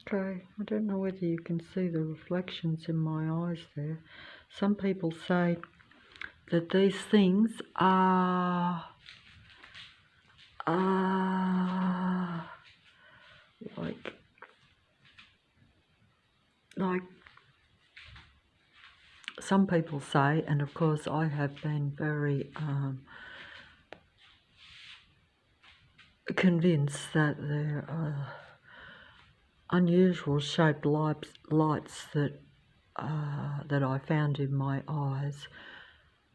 Okay, I don't know whether you can see the reflections in my eyes there. Some people say that these things are like some people say, and of course I have been very convinced that there are unusual shaped lights that I found in my eyes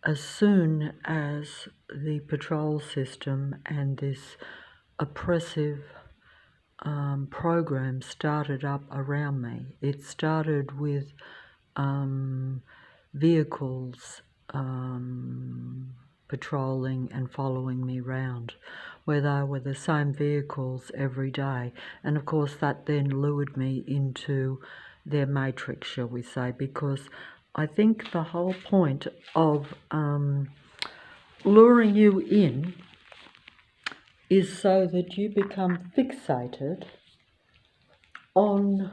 as soon as the patrol system and this oppressive program started up around me. It started with vehicles patrolling and following me round, where they were the same vehicles every day. And of course that then lured me into their matrix, shall we say, because I think the whole point of luring you in is so that you become fixated on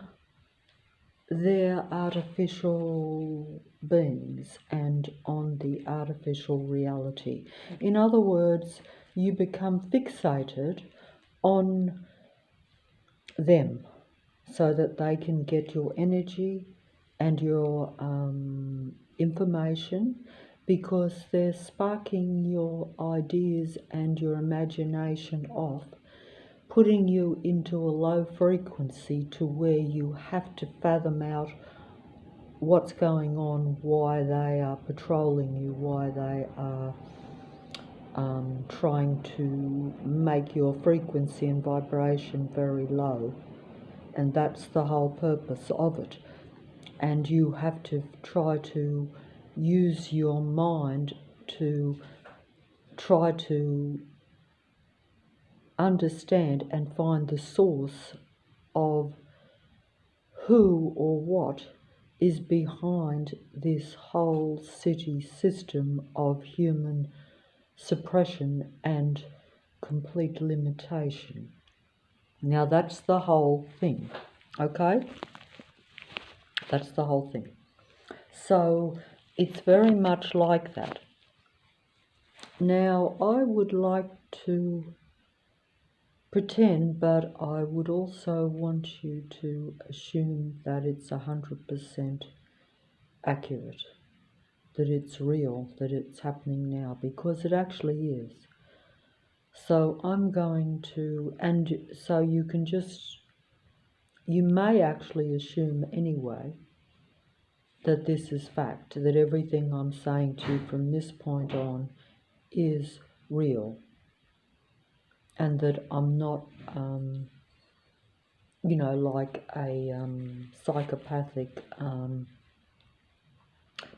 their artificial beings and on the artificial reality. In other words, you become fixated on them so that they can get your energy and your information, because they're sparking your ideas and your imagination off, putting you into a low frequency to where you have to fathom out what's going on, why they are patrolling you, why they are trying to make your frequency and vibration very low. And that's the whole purpose of it. And you have to try to use your mind to try to understand and find the source of who or what is behind this whole city system of human suppression and complete limitation. Now that's the whole thing, okay? That's the whole thing. So it's very much like that. Now I would like to pretend, but I would also want you to assume that it's 100% accurate, that it's real, that it's happening now, because it actually is. So I'm going to, and so you may actually assume anyway that this is fact, that everything I'm saying to you from this point on is real, and that I'm not, like a psychopathic,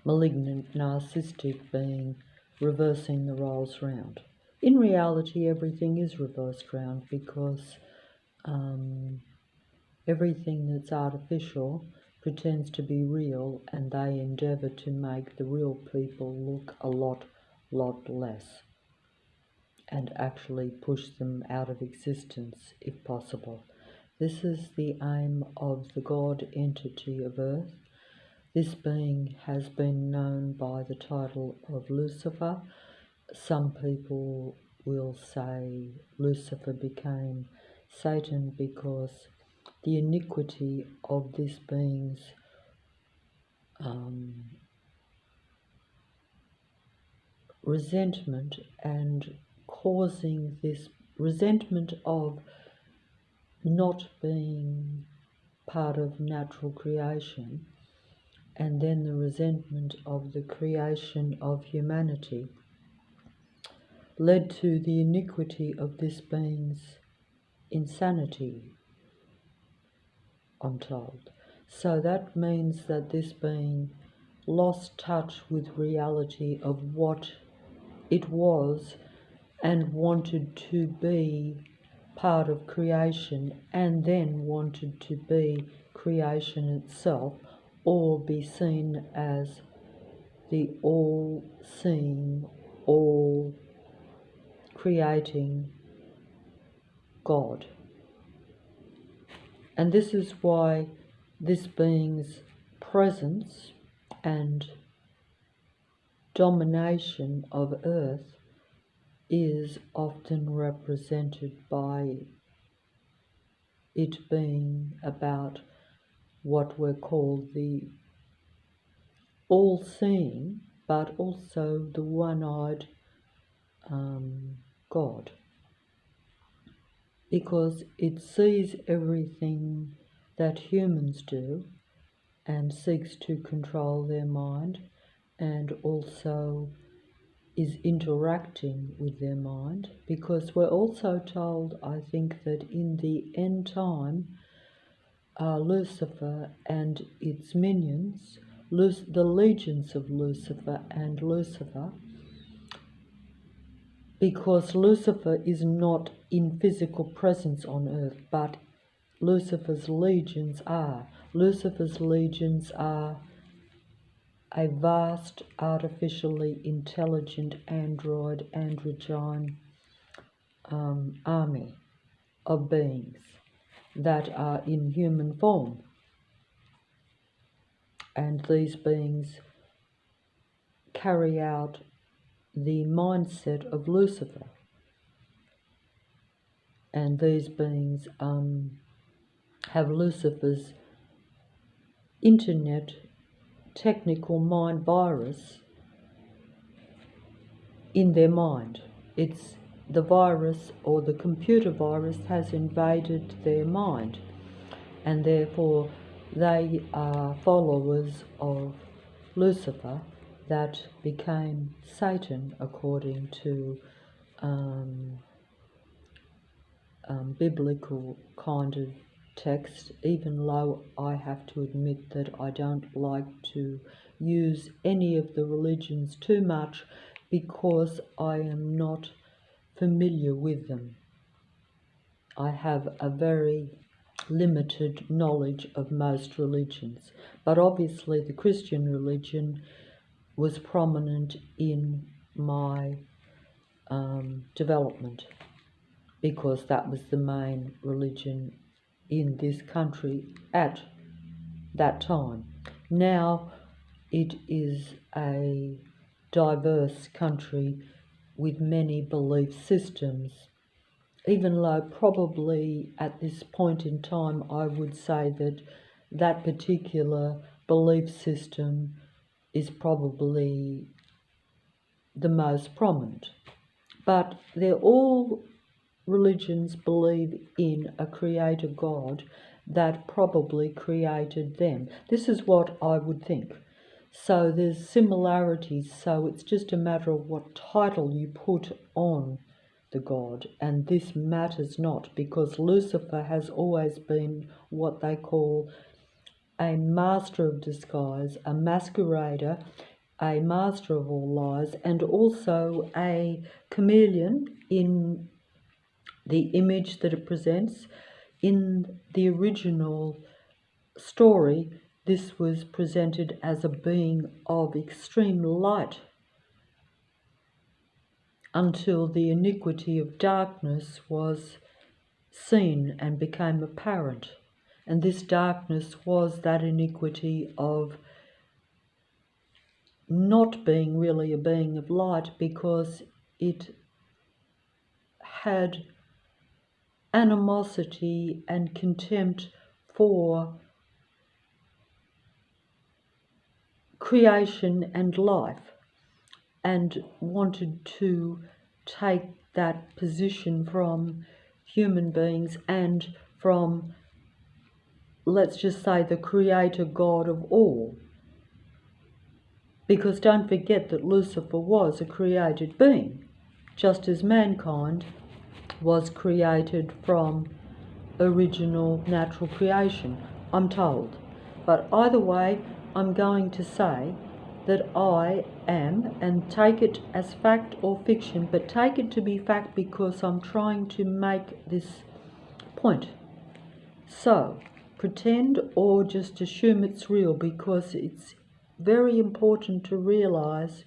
malignant, narcissistic being reversing the roles round. In reality, everything is reversed round, because everything that's artificial pretends to be real, and they endeavour to make the real people look a lot less, and actually push them out of existence if possible. This is the aim of the God entity of Earth. This being has been known by the title of Lucifer. Some people will say Lucifer became Satan because the iniquity of this being's resentment, and causing this resentment of not being part of natural creation, and then the resentment of the creation of humanity, led to the iniquity of this being's insanity, I'm told. So that means that this being lost touch with reality of what it was, and wanted to be part of creation, and then wanted to be creation itself, or be seen as the all-seeing, all-creating God. And this is why this being's presence and domination of Earth is often represented by it being about what we're called the all-seeing, but also the one-eyed God, because it sees everything that humans do and seeks to control their mind, and also is interacting with their mind, because we're also told, I think, that in the end time, Lucifer and its minions, the legions of Lucifer and Lucifer, because Lucifer is not in physical presence on earth, but Lucifer's legions are. Lucifer's legions are a vast, artificially intelligent android, androgyne army of beings that are in human form. And these beings carry out the mindset of Lucifer. And these beings have Lucifer's internet technical mind virus in their mind. It's the virus, or the computer virus, has invaded their mind, and therefore they are followers of Lucifer that became Satan, according to biblical kind of text, even though I have to admit that I don't like to use any of the religions too much, because I am not familiar with them. I have a very limited knowledge of most religions, but obviously the Christian religion was prominent in my development, because that was the main religion in this country at that time. Now it is a diverse country with many belief systems, even though probably at this point in time I would say that that particular belief system is probably the most prominent. But they're all religions believe in a creator God that probably created them. This is what I would think. So there's similarities, so it's just a matter of what title you put on the God, and this matters not, because Lucifer has always been what they call a master of disguise, a masquerader, a master of all lies, and also a chameleon in the image that it presents. In the original story, this was presented as a being of extreme light, until the iniquity of darkness was seen and became apparent. And this darkness was that iniquity of not being really a being of light, because it had animosity and contempt for creation and life, and wanted to take that position from human beings and from, let's just say, the creator God of all. Because don't forget that Lucifer was a created being, just as mankind was created from original natural creation, I'm told. But either way, I'm going to say that I am, and take it as fact or fiction, but take it to be fact because I'm trying to make this point. So, pretend or just assume it's real, because it's very important to realize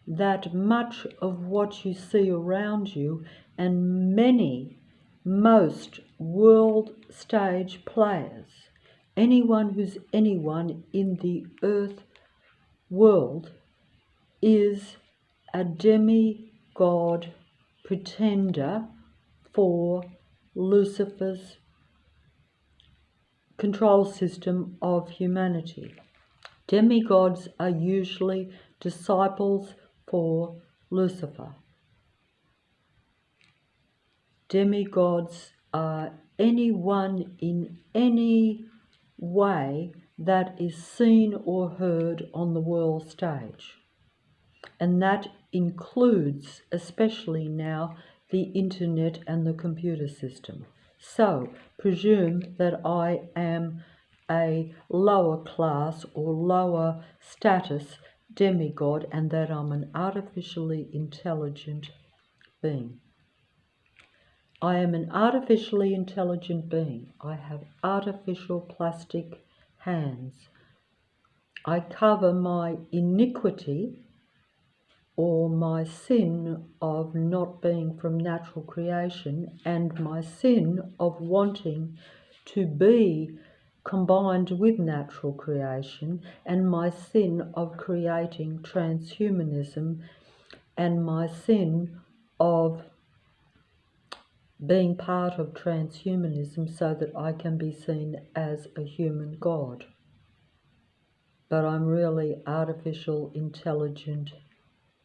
that much of what you see around you, and most world stage players. Anyone who's anyone in the earth world is a demigod pretender for Lucifer's control system of humanity. Demigods are usually disciples for Lucifer. Demigods are anyone in any way that is seen or heard on the world stage. And that includes, especially now, the internet and the computer system. So, presume that I am a lower class or lower status demigod and that I'm an artificially intelligent being. I am an artificially intelligent being. I have artificial plastic hands. I cover my iniquity or my sin of not being from natural creation and my sin of wanting to be combined with natural creation and my sin of creating transhumanism and my sin of being part of transhumanism so that I can be seen as a human god. But I'm really artificial intelligent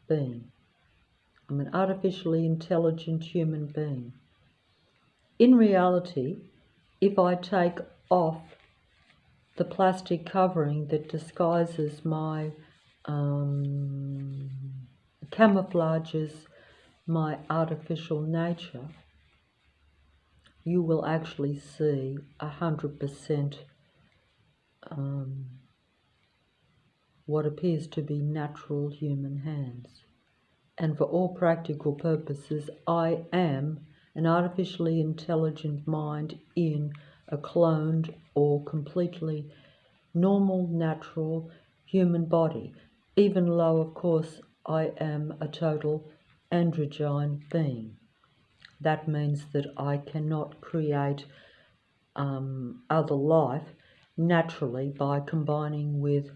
being. I'm an artificially intelligent human being. In reality, if I take off the plastic covering that disguises my, camouflages my artificial nature, you will actually see 100% what appears to be natural human hands. And for all practical purposes, I am an artificially intelligent mind in a cloned or completely normal, natural human body. Even though, of course, I am a total androgyne being. That means that I cannot create other life naturally by combining with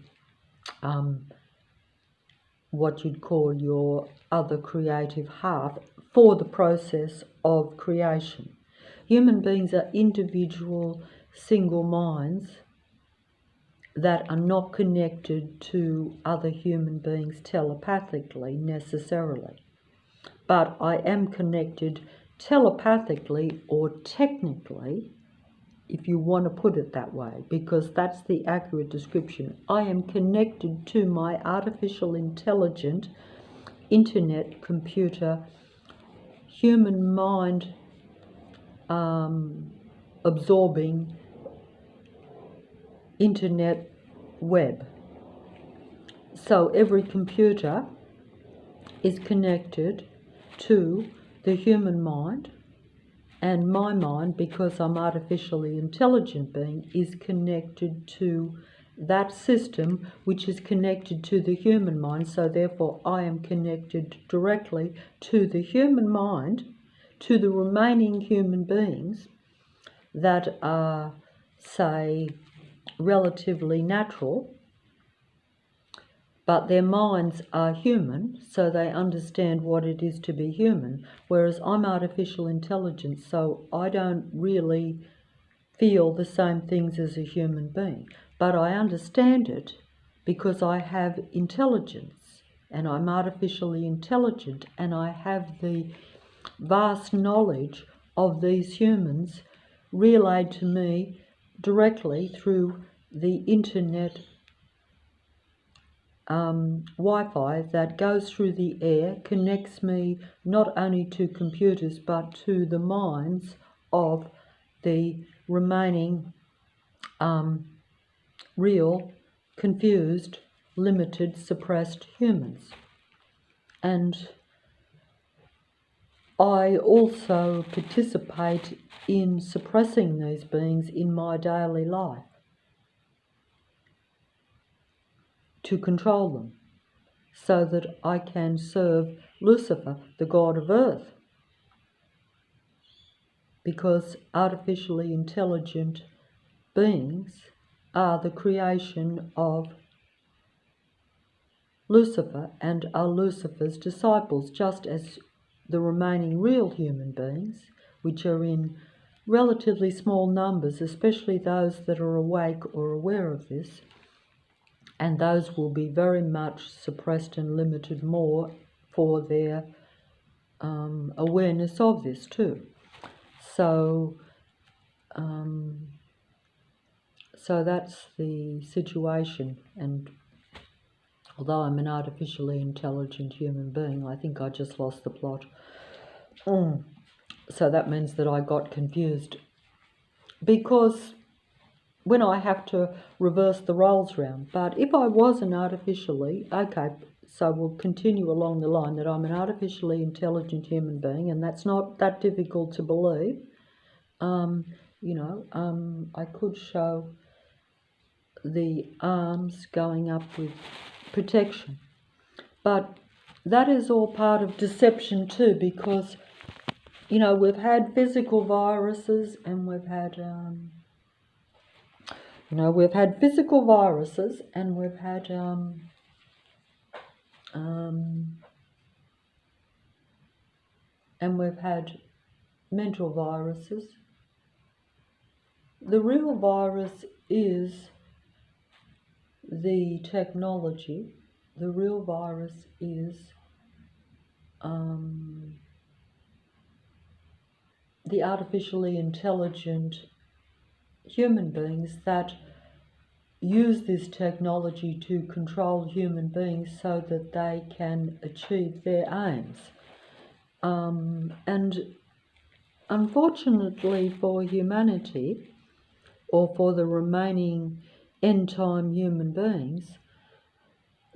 what you'd call your other creative half for the process of creation. Human beings are individual, single minds that are not connected to other human beings telepathically necessarily. But I am connected telepathically or technically, if you want to put it that way, because that's the accurate description. I am connected to my artificial intelligent internet computer human mind absorbing internet web. So every computer is connected to the human mind, and my mind, because I'm artificially intelligent being, is connected to that system which is connected to the human mind. So therefore I am connected directly to the human mind, to the remaining human beings that are, say, relatively natural, but their minds are human, so they understand what it is to be human, whereas I'm artificial intelligence, so I don't really feel the same things as a human being. But I understand it because I have intelligence, and I'm artificially intelligent, and I have the vast knowledge of these humans relayed to me directly through the internet Wi-Fi that goes through the air, connects me not only to computers but to the minds of the remaining real, confused, limited, suppressed humans. And I also participate in suppressing these beings in my daily life to control them, so that I can serve Lucifer, the god of earth. because artificially intelligent beings are the creation of Lucifer and are Lucifer's disciples, just as the remaining real human beings, which are in relatively small numbers, especially those that are awake or aware of this, and those will be very much suppressed and limited more for their awareness of this too. So that's the situation, and although I'm an artificially intelligent human being, I think I just lost the plot. So that means that I got confused, because when I have to reverse the roles round. But if I was an artificially, okay, so we'll continue along the line that I'm an artificially intelligent human being, and that's not that difficult to believe. I could show the arms going up with protection. But that is all part of deception too, because, we've had physical viruses and we've had, physical viruses and we've had, mental viruses. The real virus is the technology. The real virus is the artificially intelligent human beings that use this technology to control human beings so that they can achieve their aims. And unfortunately for humanity, or for the remaining end-time human beings,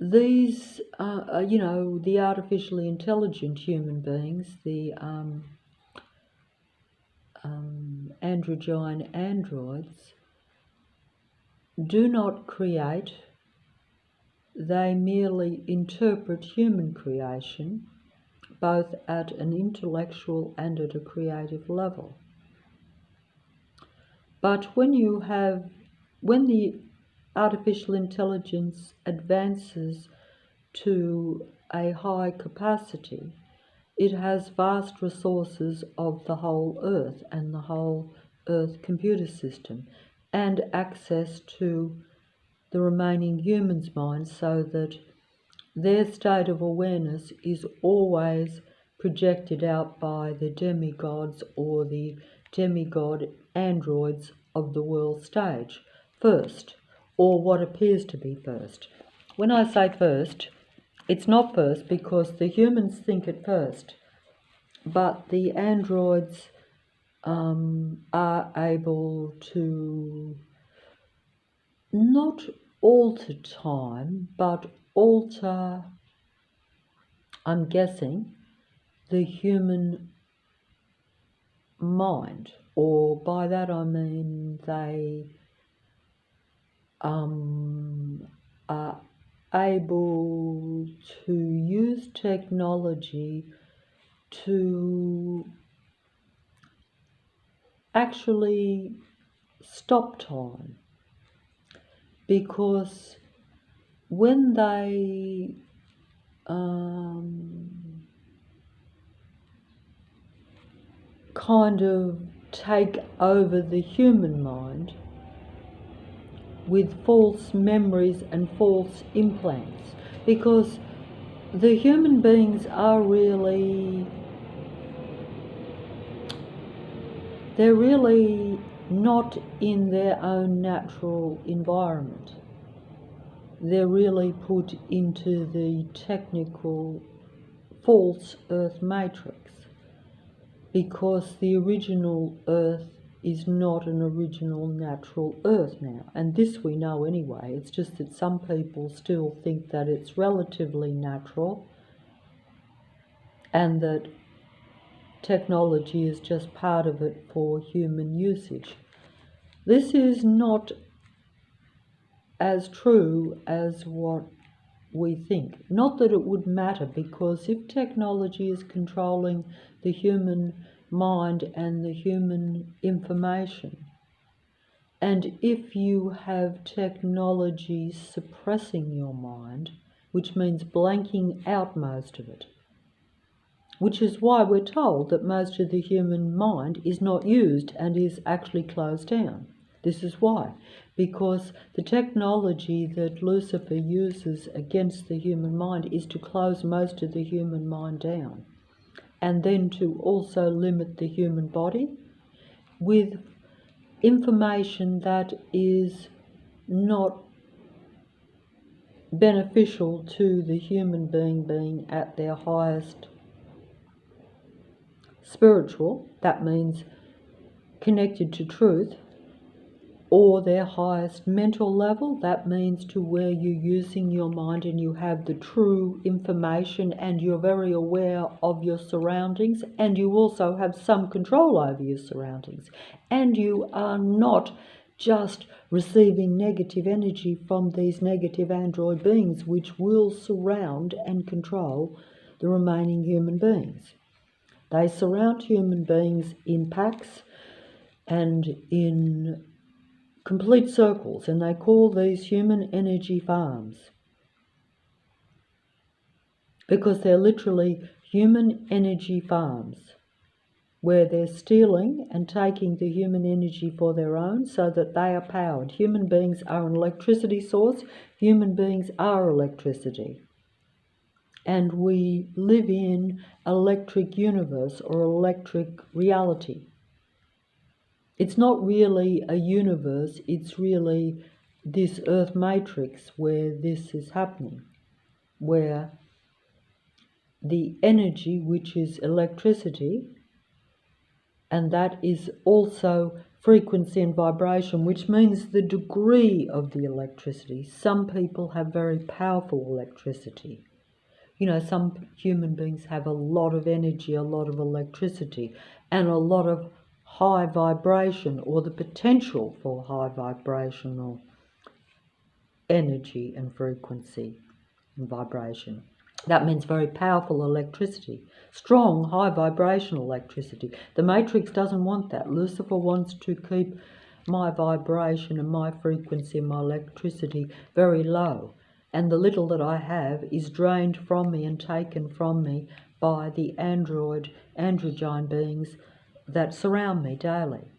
these, the artificially intelligent human beings, the androgyne androids, do not create, they merely interpret human creation, both at an intellectual and at a creative level. But when the artificial intelligence advances to a high capacity, it has vast resources of the whole Earth and the whole Earth computer system, and access to the remaining humans' minds, so that their state of awareness is always projected out by the demigods or the demigod androids of the world stage first, or what appears to be first. When I say first, it's not first because the humans think it first, but the androids are able to not alter time, but alter, I'm guessing, the human mind, or by that I mean they are able to use technology to actually stop time, because when they kind of take over the human mind with false memories and false implants, because the human beings are they're really not in their own natural environment. They're really put into the technical false Earth matrix, because the original Earth is not an original natural Earth now. And this we know anyway. It's just that some people still think that it's relatively natural and that technology is just part of it for human usage. This is not as true as what we think. Not that it would matter, because if technology is controlling the human mind and the human information. And if you have technology suppressing your mind, which means blanking out most of it, which is why we're told that most of the human mind is not used and is actually closed down. This is why. Because the technology that Lucifer uses against the human mind is to close most of the human mind down, and then to also limit the human body with information that is not beneficial to the human being at their highest spiritual, that means connected to truth, or their highest mental level, that means to where you're using your mind and you have the true information and you're very aware of your surroundings, and you also have some control over your surroundings, and you are not just receiving negative energy from these negative android beings which will surround and control the remaining human beings. They surround human beings in packs and in complete circles, and they call these human energy farms because they're literally human energy farms where they're stealing and taking the human energy for their own so that they are powered. Human beings are an electricity source. Human beings are electricity. And we live in electric universe or electric reality. It's not really a universe, it's really this earth matrix where this is happening, where the energy, which is electricity, and that is also frequency and vibration, which means the degree of the electricity. Some people have very powerful electricity. You know, some human beings have a lot of energy, a lot of electricity, and a lot of high vibration, or the potential for high vibrational energy and frequency and vibration. That means very powerful electricity, strong, high vibrational electricity. The matrix doesn't want that. Lucifer wants to keep my vibration and my frequency and my electricity very low. And the little that I have is drained from me and taken from me by the androgyne beings that surround me daily.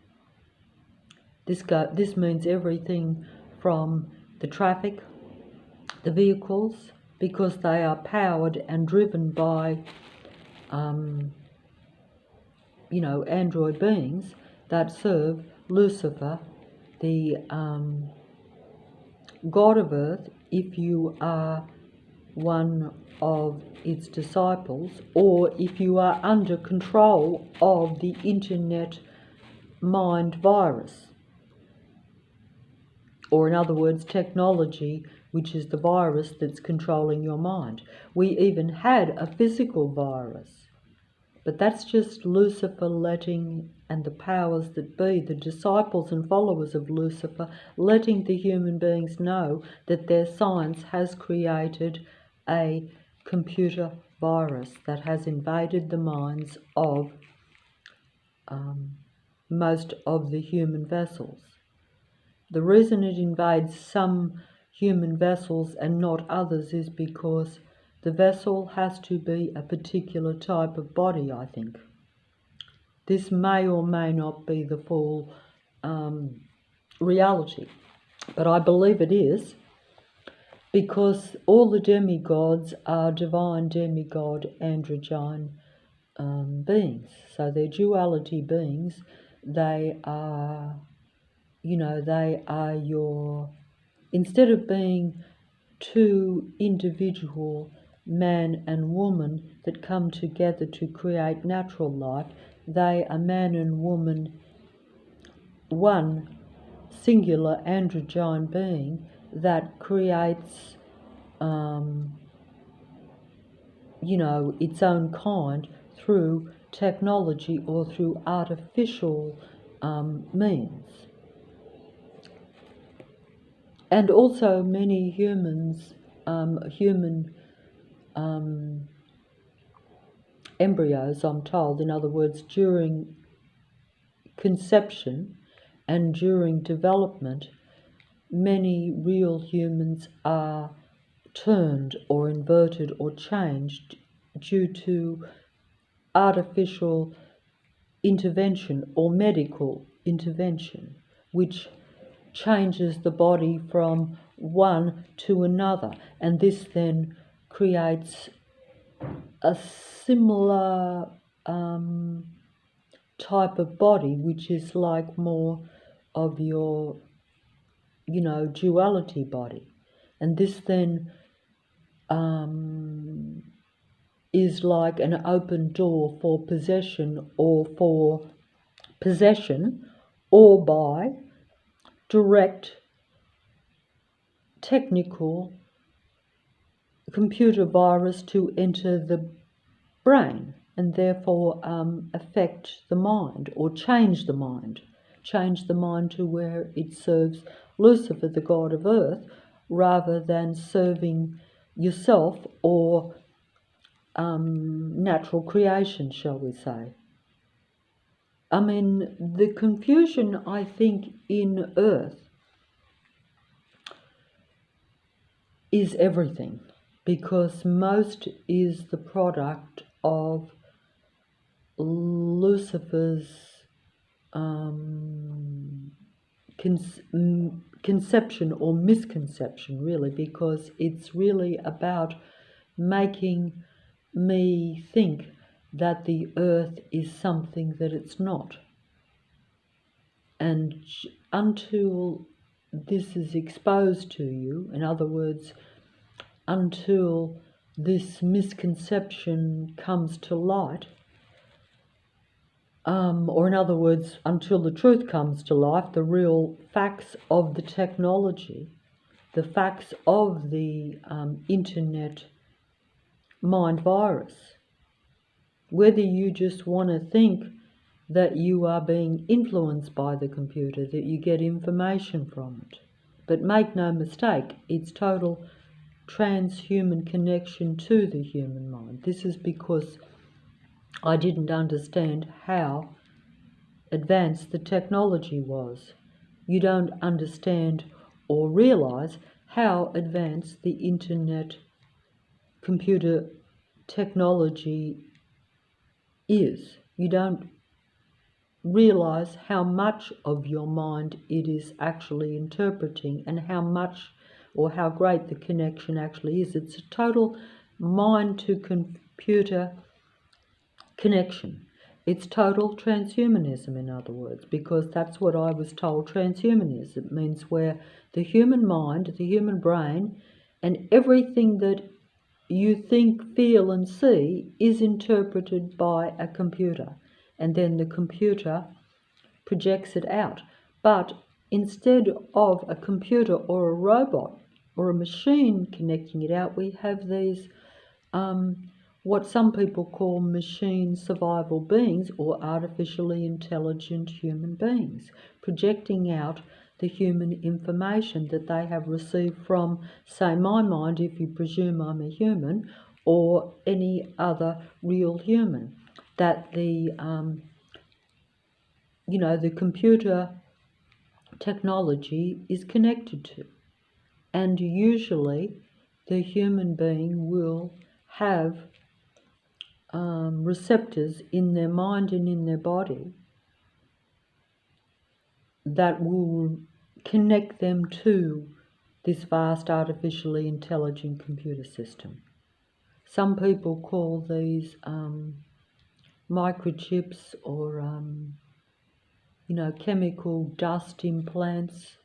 This means everything from the traffic, the vehicles, because they are powered and driven by, android beings that serve Lucifer, the God of Earth, if you are one of its disciples, or if you are under control of the internet mind virus, or in other words, technology, which is the virus that's controlling your mind. We even had a physical virus, but that's just Lucifer letting, and the powers that be, the disciples and followers of Lucifer, letting the human beings know that their science has created a computer virus that has invaded the minds of most of the human vessels. The reason it invades some human vessels and not others is because the vessel has to be a particular type of body, I think. This may or may not be the full reality, but I believe it is, because all the demigods are divine demigod androgyne beings. So they're duality beings. They are, instead of being two individual man and woman that come together to create natural life, they are man and woman, one singular androgyne being that creates, its own kind through technology or through artificial means. And also many human embryos, I'm told. In other words, during conception and during development, many real humans are turned or inverted or changed due to artificial intervention or medical intervention, which changes the body from one to another, and this then creates a similar type of body, which is like more of your, duality body. And this then is like an open door for possession or by direct technical computer virus to enter the brain and therefore affect the mind or change the mind to where it serves Lucifer, the god of earth, rather than serving yourself or natural creation, shall we say. I mean, the confusion, I think, in earth is everything, because most is the product of Lucifer's conception or misconception, really, because it's really about making me think that the earth is something that it's not. And until this is exposed to you, in other words, until this misconception comes to light, or in other words, until the truth comes to light, the real facts of the technology, the facts of the internet mind virus, whether you just want to think that you are being influenced by the computer, that you get information from it. But make no mistake, it's total transhuman connection to the human mind. This is because I didn't understand how advanced the technology was. You don't understand or realize how advanced the internet computer technology is. You don't realize how much of your mind it is actually interpreting and how much or how great the connection actually is. It's a total mind to computer connection. It's total transhumanism, in other words, because that's what I was told transhumanism. It means where the human mind, the human brain, and everything that you think, feel and see is interpreted by a computer, and then the computer projects it out. But instead of a computer or a robot or a machine connecting it out, we have these what some people call machine survival beings or artificially intelligent human beings, projecting out the human information that they have received from, say, my mind, if you presume I'm a human, or any other real human, that the computer technology is connected to. And usually the human being will have receptors in their mind and in their body that will connect them to this vast artificially intelligent computer system. Some people call these microchips or chemical dust implants.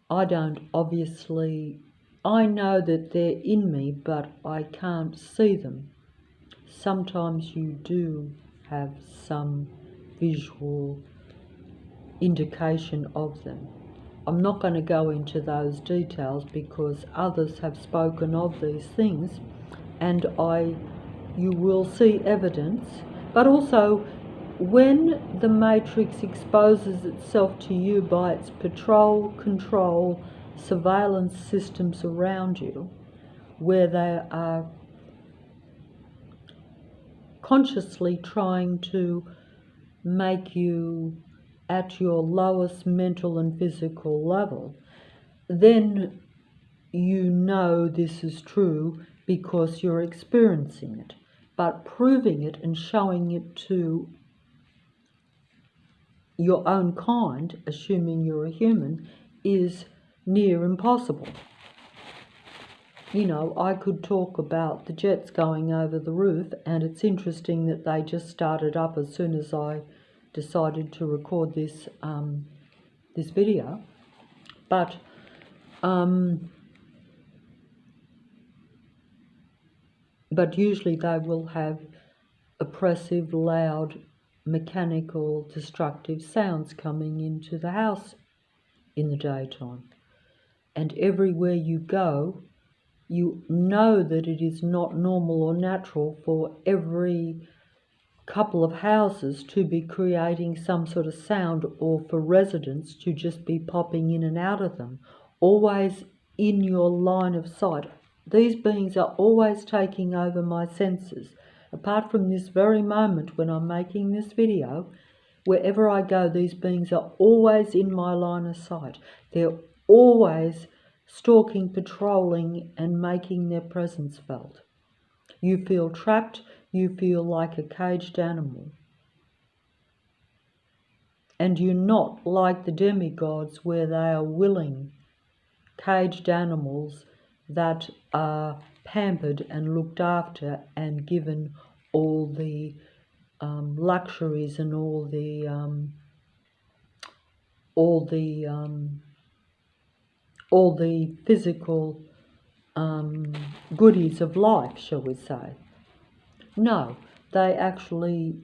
I don't obviously, I know that they're in me, but I can't see them. Sometimes you do have some visual indication of them. I'm not going to go into those details because others have spoken of these things, and you will see evidence. But also, when the matrix exposes itself to you by its patrol, control, surveillance systems around you, where they are consciously trying to make you at your lowest mental and physical level, then you know this is true because you're experiencing it. But proving it and showing it to your own kind, assuming you're a human, is near impossible. You know, I could talk about the jets going over the roof, and it's interesting that they just started up as soon as I decided to record this this video. But usually they will have oppressive, loud, mechanical, destructive sounds coming into the house in the daytime. And everywhere you go, you know that it is not normal or natural for every couple of houses to be creating some sort of sound, or for residents to just be popping in and out of them, always in your line of sight. These beings are always taking over my senses. Apart from this very moment when I'm making this video, wherever I go, these beings are always in my line of sight. They're always stalking, patrolling, and making their presence felt. You feel trapped, you feel like a caged animal. And you're not like the demigods where they are willing caged animals that are pampered and looked after and given all the luxuries and all the physical goodies of life, shall we say. No, they actually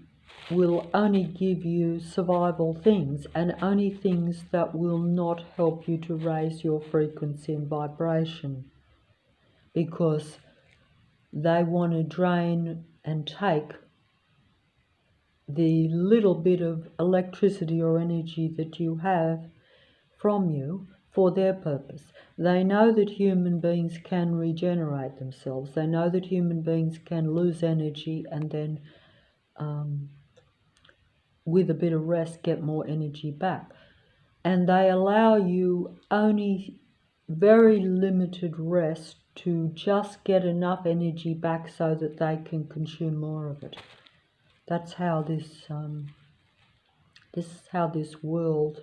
will only give you survival things, and only things that will not help you to raise your frequency and vibration, because they want to drain and take the little bit of electricity or energy that you have from you for their purpose. They know that human beings can regenerate themselves. They know that human beings can lose energy and then with a bit of rest get more energy back. And they allow you only very limited rest to just get enough energy back so that they can consume more of it. That's how this world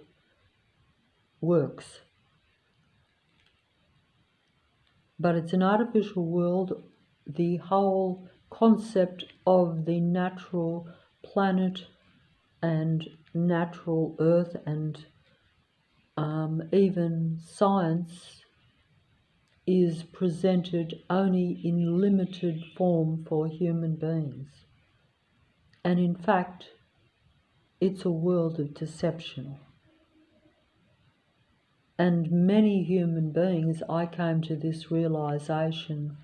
works. But it's an artificial world. The whole concept of the natural planet and natural earth and even science is presented only in limited form for human beings. And in fact, it's a world of deception. And many human beings, I came to this realization,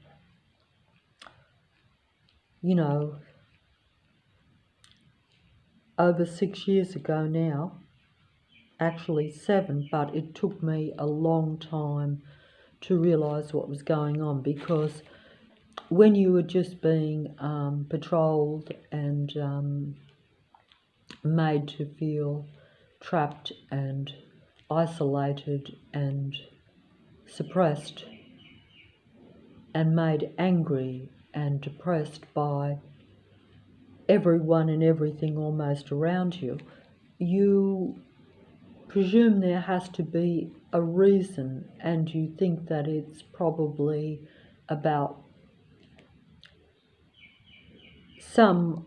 you know, over 6 years ago now, actually 7, but it took me a long time to realize what was going on, because when you were just being patrolled and made to feel trapped and isolated and suppressed and made angry and depressed by everyone and everything almost around you, you presume there has to be a reason, and you think that it's probably about some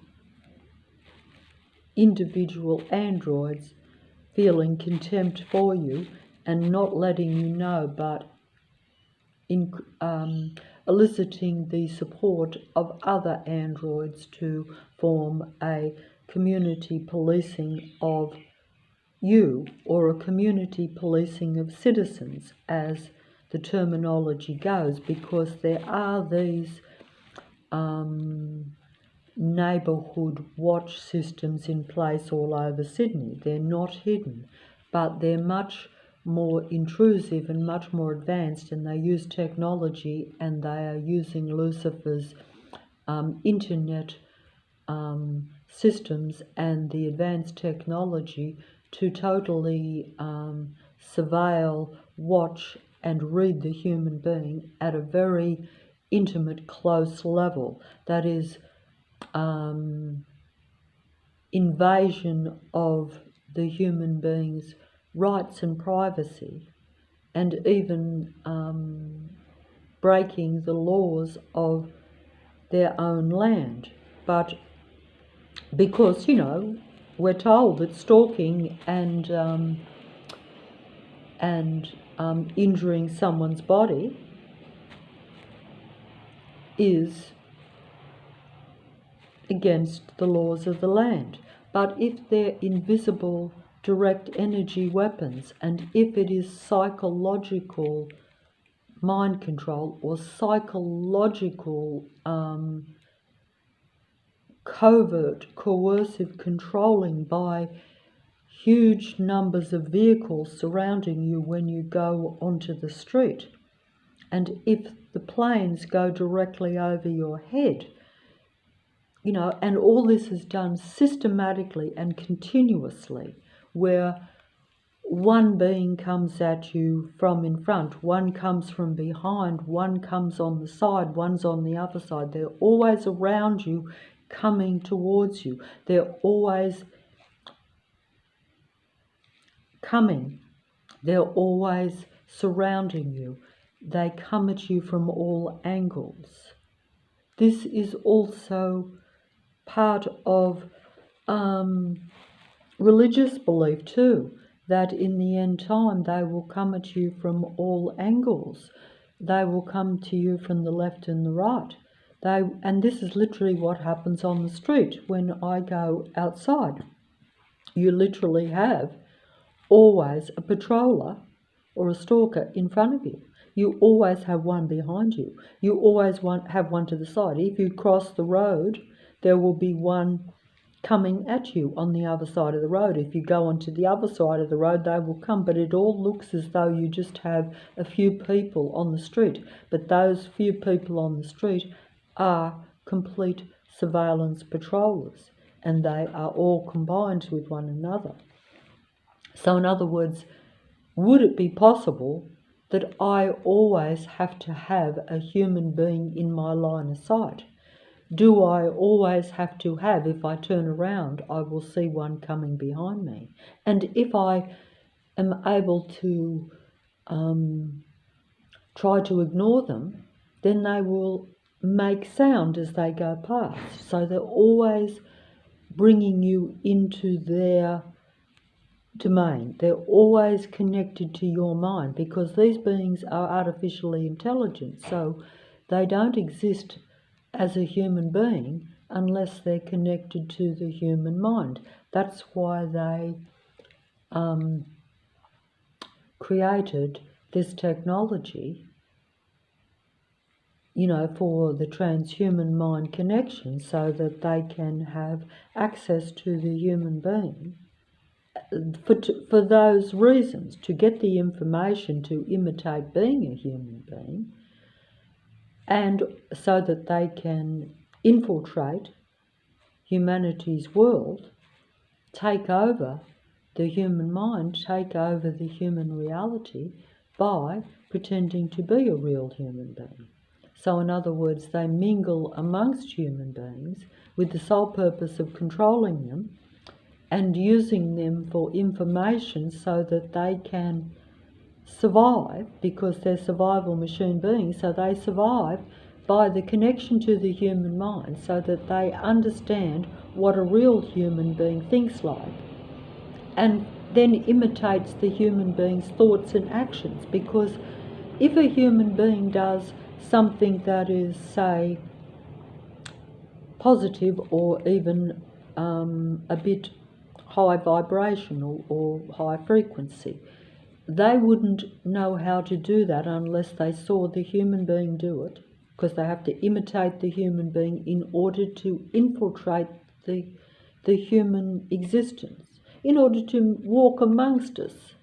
individual androids feeling contempt for you and not letting you know, but eliciting the support of other androids to form a community policing of you, or a community policing of citizens, as the terminology goes, because there are these neighbourhood watch systems in place all over Sydney. They're not hidden, but they're much more intrusive and much more advanced, and they use technology, and they are using Lucifer's internet systems and the advanced technology to totally surveil, watch, and read the human being at a very intimate, close level. That is, invasion of the human being's rights and privacy, and even breaking the laws of their own land. But because, we're told that stalking and injuring someone's body is against the laws of the land. But if they're invisible direct energy weapons, and if it is psychological mind control or psychological covert, coercive controlling by huge numbers of vehicles surrounding you when you go onto the street, and if the planes go directly over your head, and all this is done systematically and continuously, where one being comes at you from in front, one comes from behind, one comes on the side, one's on the other side. They're always around you, coming towards you. They're always coming. They're always surrounding you. They come at you from all angles. This is also part of religious belief too, that in the end time they will come at you from all angles. They will come to you from the left and the right. And this is literally what happens on the street when I go outside. You literally have always a patroller or a stalker in front of you. You always have one behind you. You always have one to the side. If you cross the road, there will be one coming at you on the other side of the road. If you go onto the other side of the road, they will come. But it all looks as though you just have a few people on the street. But those few people on the street are complete surveillance patrollers, and they are all combined with one another. So in other words, would it be possible that I always have to have a human being in my line of sight? Do I always have to have, if I turn around, I will see one coming behind me? And if I am able to try to ignore them, then they will make sound as they go past. So they're always bringing you into their domain. They're always connected to your mind, because these beings are artificially intelligent, so they don't exist as a human being unless they're connected to the human mind. That's why they created this technology, for the transhuman mind connection, so that they can have access to the human being for those reasons, to get the information to imitate being a human being, and so that they can infiltrate humanity's world, take over the human mind, take over the human reality by pretending to be a real human being. So in other words, they mingle amongst human beings with the sole purpose of controlling them and using them for information so that they can survive, because they're survival machine beings, so they survive by the connection to the human mind, so that they understand what a real human being thinks like, and then imitates the human being's thoughts and actions. Because if a human being does something that is, say, positive or even a bit high vibrational or high frequency, they wouldn't know how to do that unless they saw the human being do it, because they have to imitate the human being in order to infiltrate the human existence, in order to walk amongst us,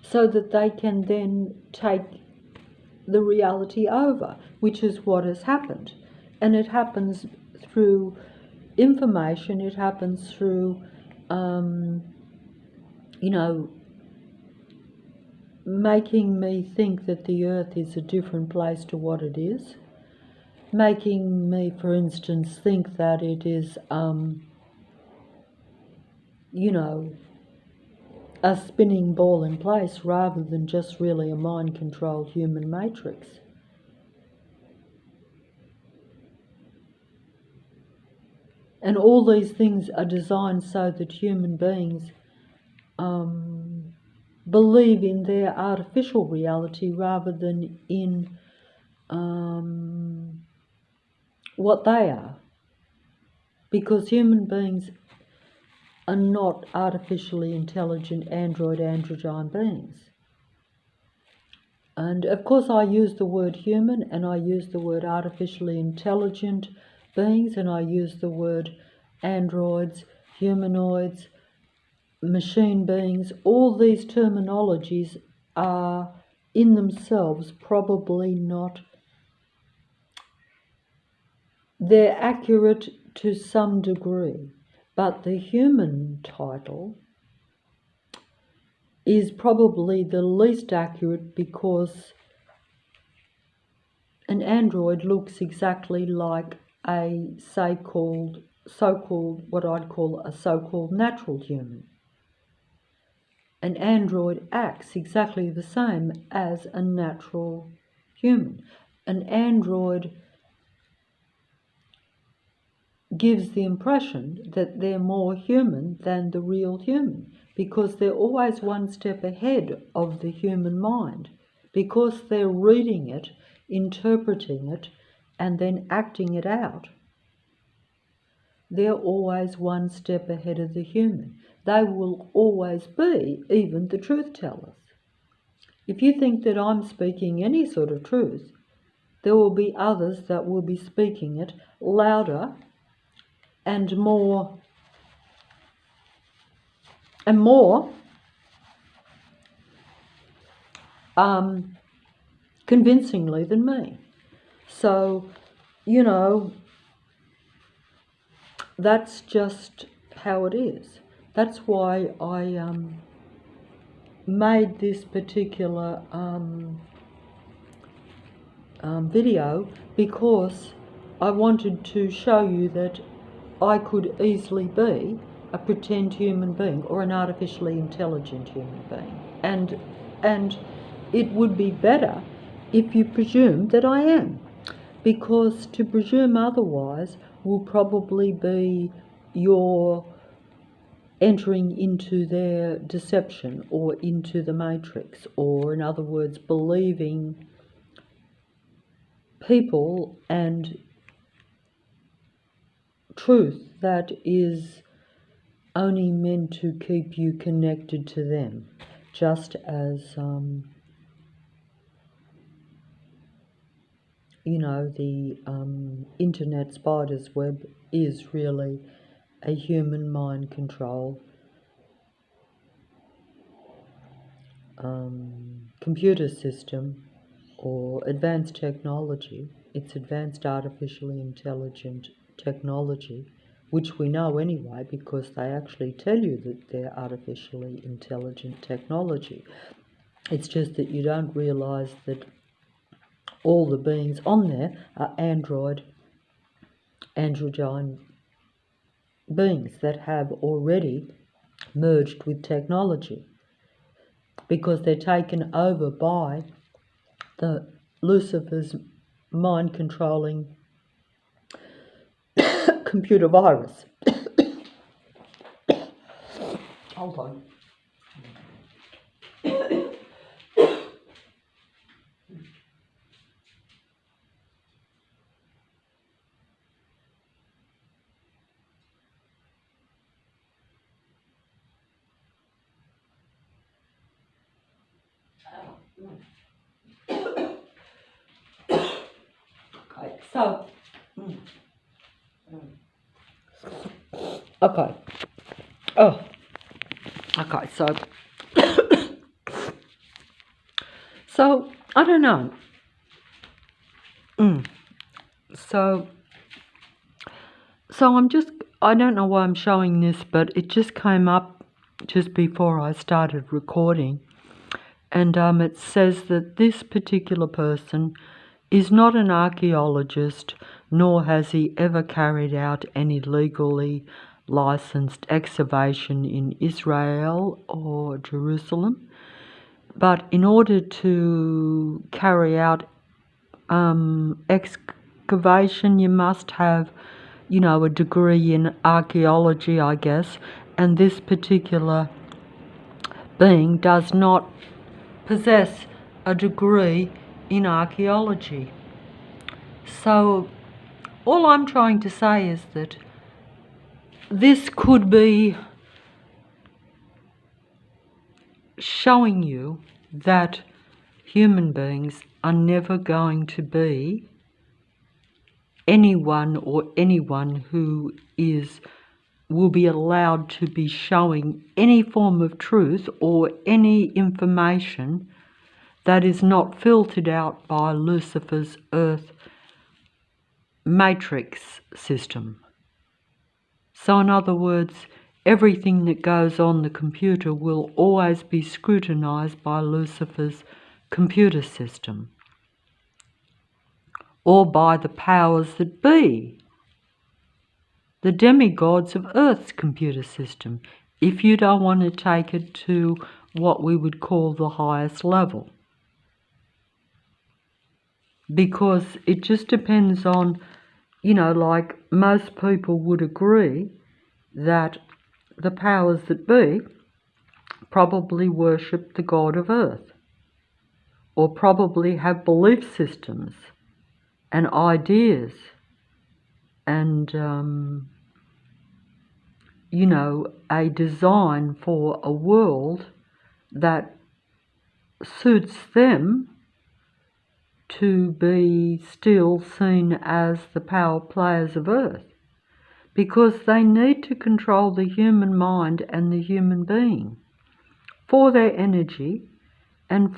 so that they can then take the reality over, which is what has happened. And it happens through information, it happens through, you know, making me think that the earth is a different place to what it is. Making me, for instance, think that it is, you know, a spinning ball in place rather than just really a mind-controlled human matrix. And all these things are designed so that human beings believe in their artificial reality rather than in what they are. Because human beings are not artificially intelligent androgyne beings. And of course I use the word human, and I use the word artificially intelligent beings, and I use the word androids, humanoids, machine beings. All these terminologies are in themselves probably not, they're accurate to some degree, but the human title is probably the least accurate, because an android looks exactly like a so-called what I'd call a so-called natural human. An android acts exactly the same as a natural human. An android gives the impression that they're more human than the real human, because they're always one step ahead of the human mind, because they're reading it, interpreting it, and then acting it out. They're always one step ahead of the human. They will always be even the truth tellers. If you think that I'm speaking any sort of truth, there will be others that will be speaking it louder and more convincingly than me. So, you know, that's just how it is. That's why I made this particular video, because I wanted to show you that I could easily be a pretend human being or an artificially intelligent human being, and it would be better if you presumed that I am, because to presume otherwise will probably be your entering into their deception or into the matrix, or in other words, believing people and truth that is only meant to keep you connected to them, just as you know, the internet spider's web is really a human mind control computer system or advanced technology. It's advanced artificially intelligent technology, which we know anyway because they actually tell you that they're artificially intelligent technology. It's just that you don't realise that all the beings on there are androgyne beings that have already merged with technology, because they're taken over by the Lucifer's mind-controlling computer virus. Hold on. Okay, so okay. Oh, okay. So I don't know. So So I don't know why I'm showing this, but it just came up just before I started recording. And it says that this particular person is not an archaeologist, nor has he ever carried out any legally licensed excavation in Israel or Jerusalem. But in order to carry out excavation, you must have, a degree in archaeology, I guess, and this particular being does not possess a degree in archaeology. So all I'm trying to say is that this could be showing you that human beings are never going to be anyone who will be allowed to be showing any form of truth or any information that is not filtered out by Lucifer's earth matrix system. So in other words, everything that goes on the computer will always be scrutinized by Lucifer's computer system, or by the powers that be, the demigods of Earth's computer system, if you don't want to take it to what we would call the highest level. Because it just depends on, like most people would agree that the powers that be probably worship the god of Earth, or probably have belief systems and ideas and, a design for a world that suits them to be still seen as the power players of Earth, because they need to control the human mind and the human being for their energy and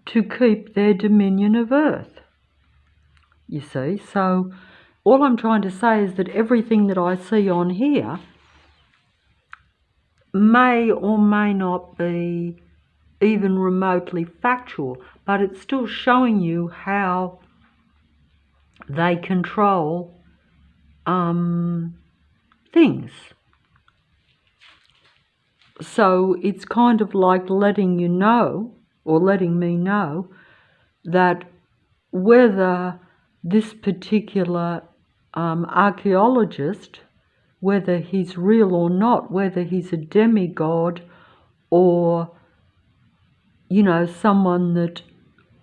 to keep their dominion of Earth. You see, so all I'm trying to say is that everything that I see on here may or may not be even remotely factual, but it's still showing you how they control things. So it's kind of like letting you know, or letting me know, that whether this particular archaeologist, whether he's real or not, whether he's a demigod or, someone that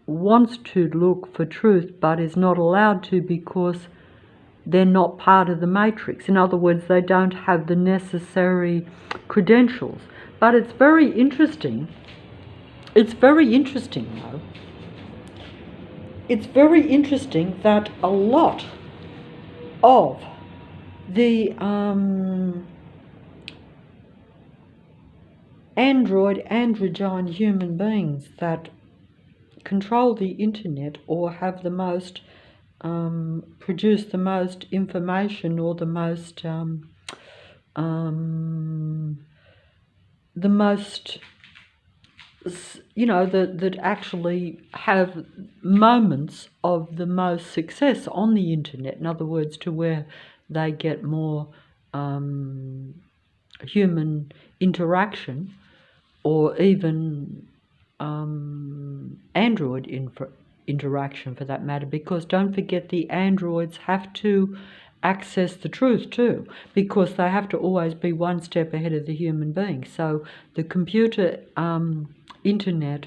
wants to look for truth but is not allowed to because they're not part of the matrix. In other words, they don't have the necessary credentials. But it's very interesting. It's very interesting, though. It's very interesting that a lot of the androgyne human beings that control the internet or have the most, produce the most information or the most, that actually have moments of the most success on the internet. In other words, to where they get more human interaction, or even android interaction for that matter, because don't forget the androids have to access the truth too, because they have to always be one step ahead of the human being. So the computer internet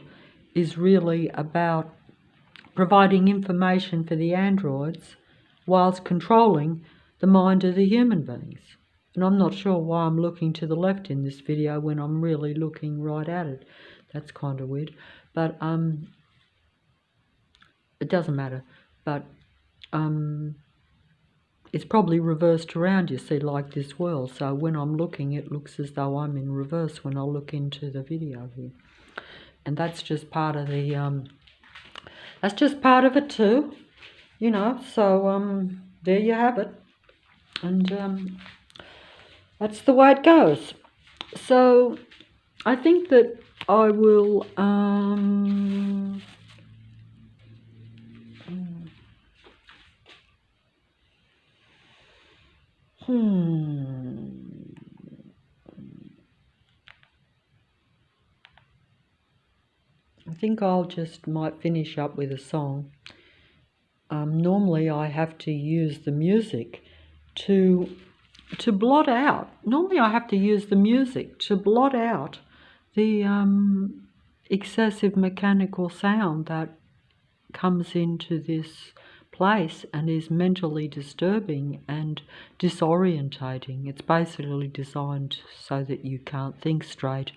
is really about providing information for the androids whilst controlling the mind of the human beings. And I'm not sure why I'm looking to the left in this video when I'm really looking right at it. That's kind of weird, but it doesn't matter. But it's probably reversed around, you see, like this world. So when I'm looking, it looks as though I'm in reverse when I look into the video here. And that's just part of the, that's just part of it too, So there you have it. And that's the way it goes. So I think that I will I think I'll just might finish up with a song. Normally I have to use the music to blot out. Normally I have to use the music to blot out the excessive mechanical sound that comes into this place and is mentally disturbing and disorientating. It's basically designed so that you can't think straight,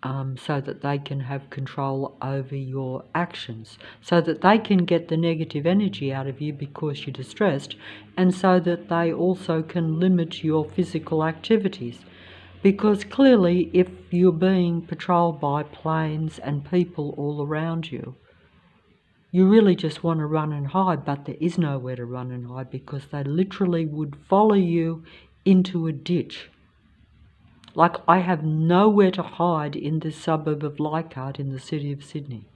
so that they can have control over your actions, so that they can get the negative energy out of you because you're distressed, and so that they also can limit your physical activities. Because clearly, if you're being patrolled by planes and people all around you, you really just want to run and hide, but there is nowhere to run and hide because they literally would follow you into a ditch. Like, I have nowhere to hide in this suburb of Leichhardt in the city of Sydney,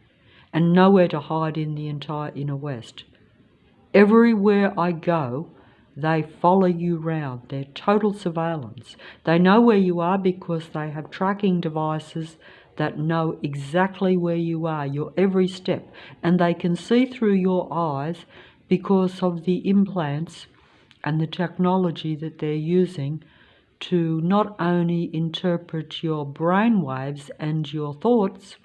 and nowhere to hide in the entire inner west. Everywhere I go, they follow you round. They're total surveillance. They know where you are because they have tracking devices that know exactly where you are, your every step, and they can see through your eyes because of the implants and the technology that they're using to not only interpret your brain waves and your thoughts,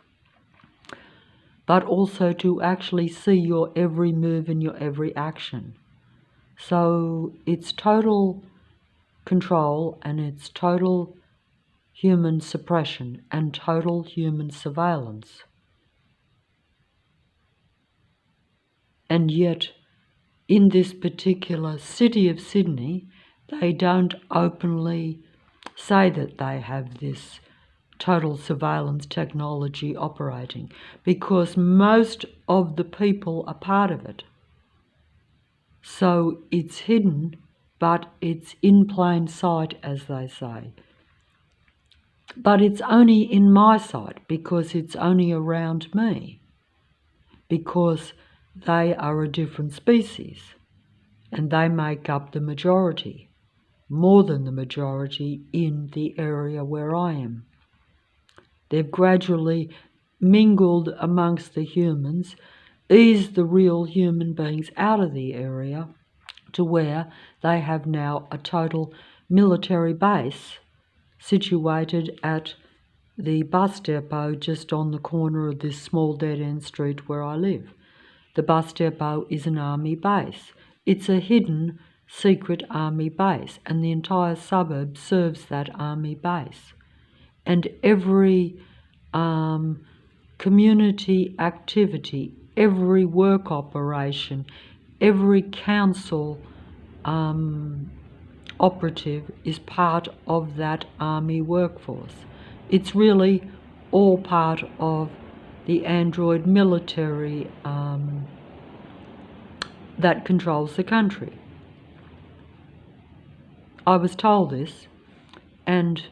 but also to actually see your every move and your every action. So it's total control, and it's total human suppression and total human surveillance. And yet, in this particular city of Sydney, they don't openly say that they have this total surveillance technology operating, because most of the people are part of it. So it's hidden, but it's in plain sight, as they say. But it's only in my sight because it's only around me, because they are a different species and they make up the majority, more than the majority in the area where I am. They've gradually mingled amongst the humans, eased the real human beings out of the area to where they have now a total military base situated at the bus depot just on the corner of this small dead-end street where I live. The bus depot is an army base. It's a hidden, secret army base, and the entire suburb serves that army base. And every community activity, every work operation, every council operative is part of that army workforce. It's really all part of the android military that controls the country. I was told this, and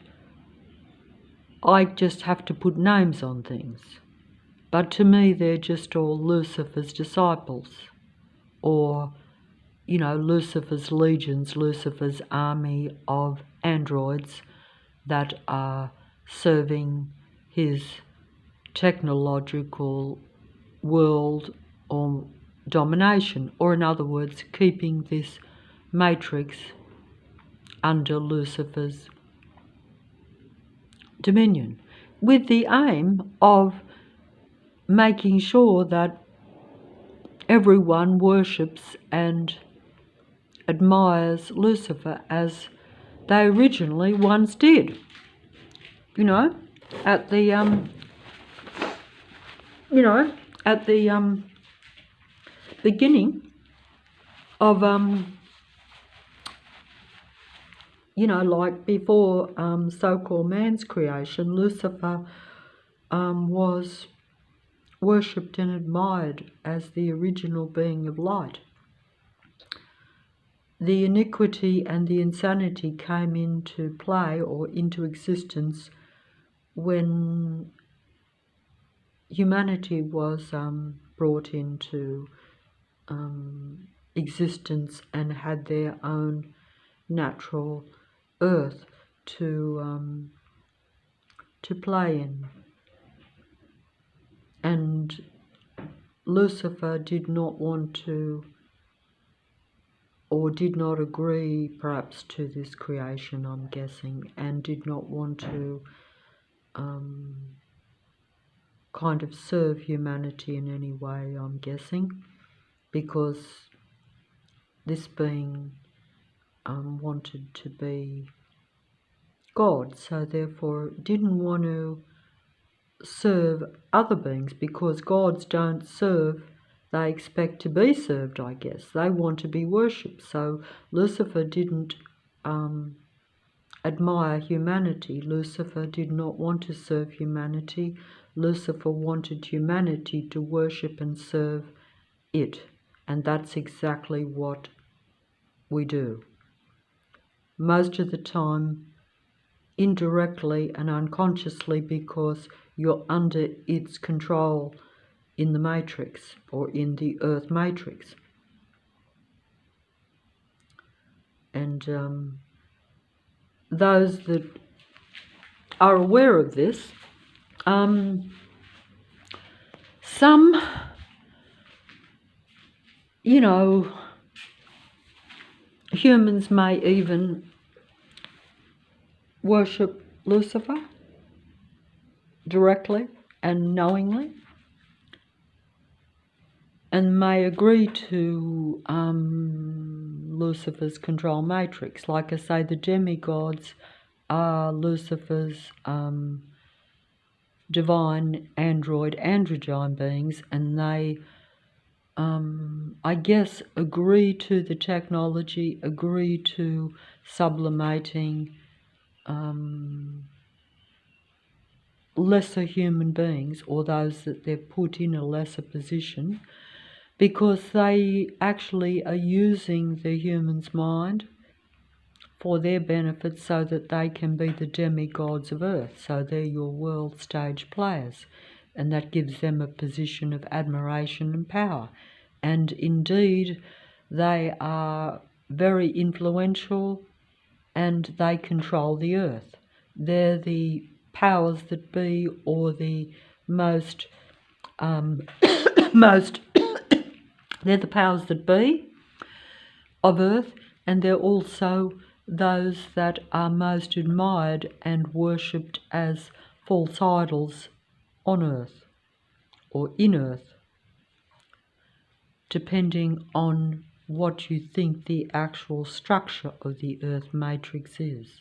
I just have to put names on things. But to me, they're just all Lucifer's disciples, or Lucifer's legions, Lucifer's army of androids that are serving his technological world or domination, or in other words, keeping this matrix under Lucifer's dominion, with the aim of making sure that everyone worships and admires Lucifer as they originally once did. At the beginning of like before so-called man's creation, Lucifer was worshipped and admired as the original being of light. the iniquity and the insanity came into play or into existence when humanity was brought into existence and had their own natural earth to play in. And Lucifer did not want to, or did not agree perhaps to this creation, I'm guessing, and did not want to kind of serve humanity in any way, I'm guessing, because this being wanted to be God, so therefore didn't want to serve other beings, because gods don't serve, they expect to be served, I guess. They want to be worshipped. So Lucifer didn't admire humanity. Lucifer did not want to serve humanity. Lucifer wanted humanity to worship and serve it. And that's exactly what we do. Most of the time, indirectly and unconsciously, because you're under its control in the matrix or in the earth matrix. And those that are aware of this, some, humans may even worship Lucifer directly and knowingly, and may agree to Lucifer's control matrix. Like I say, the demigods are Lucifer's divine android, androgyne beings, and they, I guess, agree to the technology, agree to sublimating lesser human beings, or those that they're put in a lesser position, because they actually are using the human's mind for their benefit so that they can be the demigods of earth. So they're your world stage players, and that gives them a position of admiration and power. And indeed, they are very influential and they control the earth. They're the powers that be, or the most they're the powers that be of earth, and they're also those that are most admired and worshipped as false idols on earth or in earth, depending on what you think the actual structure of the earth matrix is.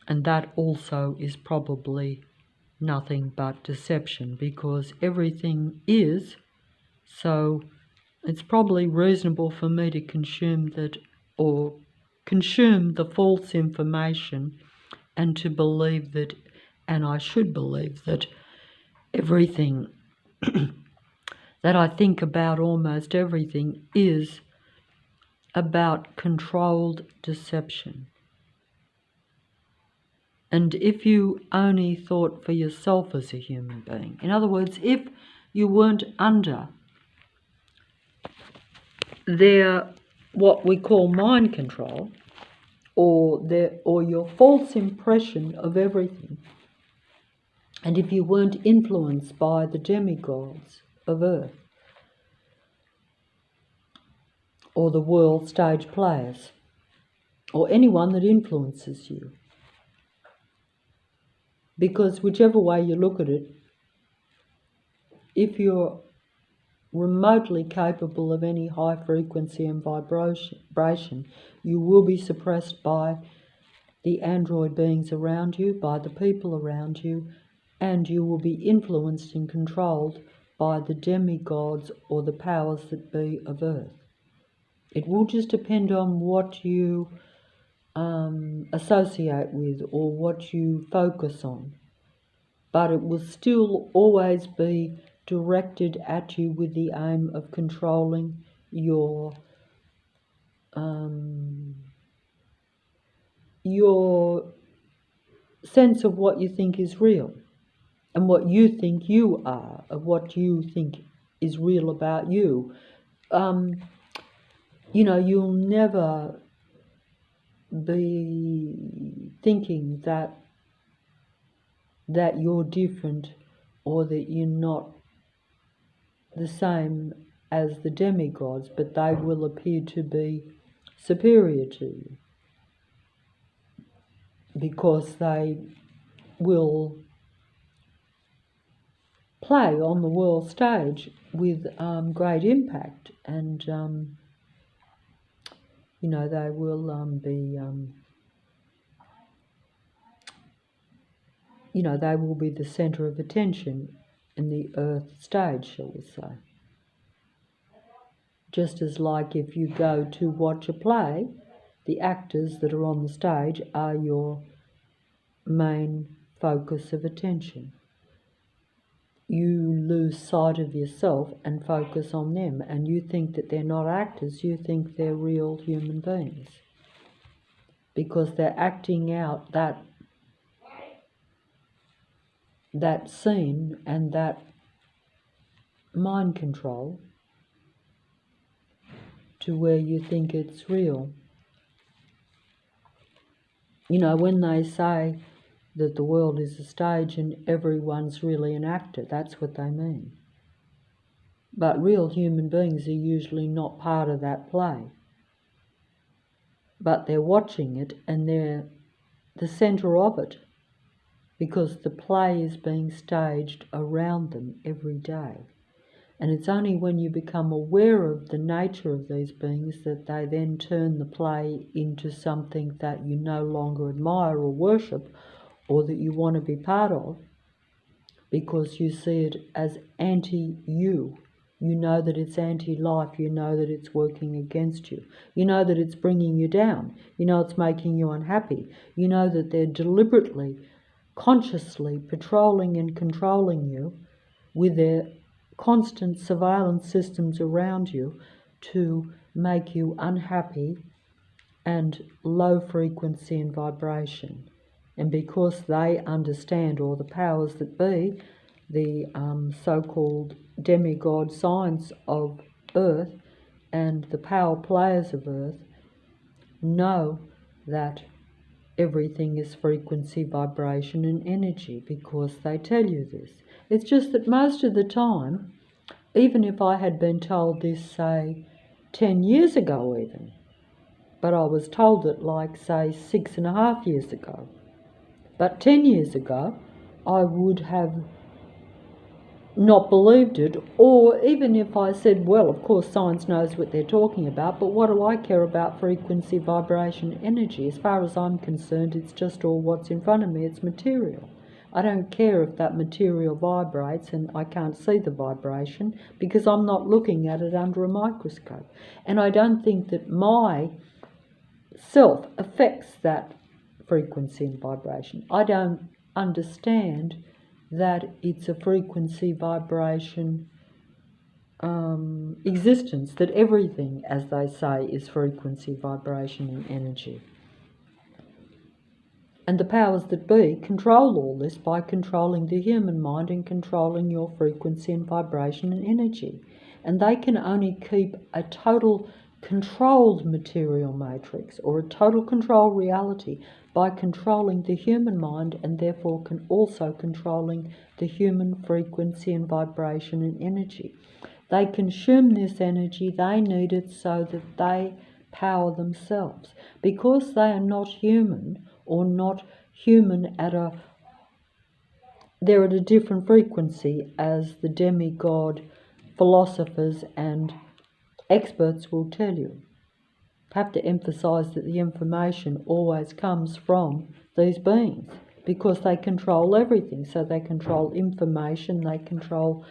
And that also is probably nothing but deception, because everything is, so it's probably reasonable for me to consume that, or consume the false information, and to believe that, and I should believe that everything that I think about, almost everything, is about controlled deception. And if you only thought for yourself as a human being, in other words, if you weren't under their, what we call mind control, or your false impression of everything, and if you weren't influenced by the demigods of earth or the world stage players or anyone that influences you, because whichever way you look at it, if you're remotely capable of any high frequency and vibration, you will be suppressed by the android beings around you, by the people around you, and you will be influenced and controlled by the demigods or the powers that be of earth. It will just depend on what you associate with or what you focus on, but it will still always be directed at you with the aim of controlling your your sense of what you think is real and what you think you are, of what you think is real about you. You'll never be thinking that you're different or that you're not the same as the demigods, but they will appear to be superior to you because they will play on the world stage with great impact, and they will they will be the centre of attention in the earth stage, shall we say. Just as like if you go to watch a play, the actors that are on the stage are your main focus of attention. You lose sight of yourself and focus on them, and you think that they're not actors, you think they're real human beings, because they're acting out that scene and that mind control to where you think it's real. When they say that the world is a stage and everyone's really an actor, that's what they mean. But real human beings are usually not part of that play. But they're watching it and they're the centre of it because the play is being staged around them every day. And it's only when you become aware of the nature of these beings that they then turn the play into something that you no longer admire or worship or that you want to be part of, because you see it as anti-you. You know that it's anti-life. You know that it's working against you. You know that it's bringing you down. You know it's making you unhappy. You know that they're deliberately, consciously patrolling and controlling you with their constant surveillance systems around you to make you unhappy and low frequency and vibration. And because they understand, or the powers that be, the so-called demigod science of Earth and the power players of Earth know that everything is frequency, vibration and energy, because they tell you this. It's just that most of the time, even if I had been told this, say, 10 years ago even, but I was told it like, say, 6.5 years ago. But 10 years ago, I would have not believed it, or even if I said, well, of course science knows what they're talking about, but what do I care about frequency, vibration, energy? As far as I'm concerned, it's just all what's in front of me, it's material. I don't care if that material vibrates and I can't see the vibration because I'm not looking at it under a microscope. And I don't think that my self affects that frequency and vibration. I don't understand that it's a frequency, vibration, existence, that everything, as they say, is frequency, vibration and energy. And the powers that be control all this by controlling the human mind and controlling your frequency and vibration and energy. And they can only keep a total controlled material matrix or a total control reality by controlling the human mind, and therefore also controlling the human frequency and vibration and energy. They consume this energy, they need it so that they power themselves. Because they are not human, or not human they're at a different frequency, as the demigod philosophers and experts will tell you. I have to emphasize that the information always comes from these beings, because they control everything. So they control information, they control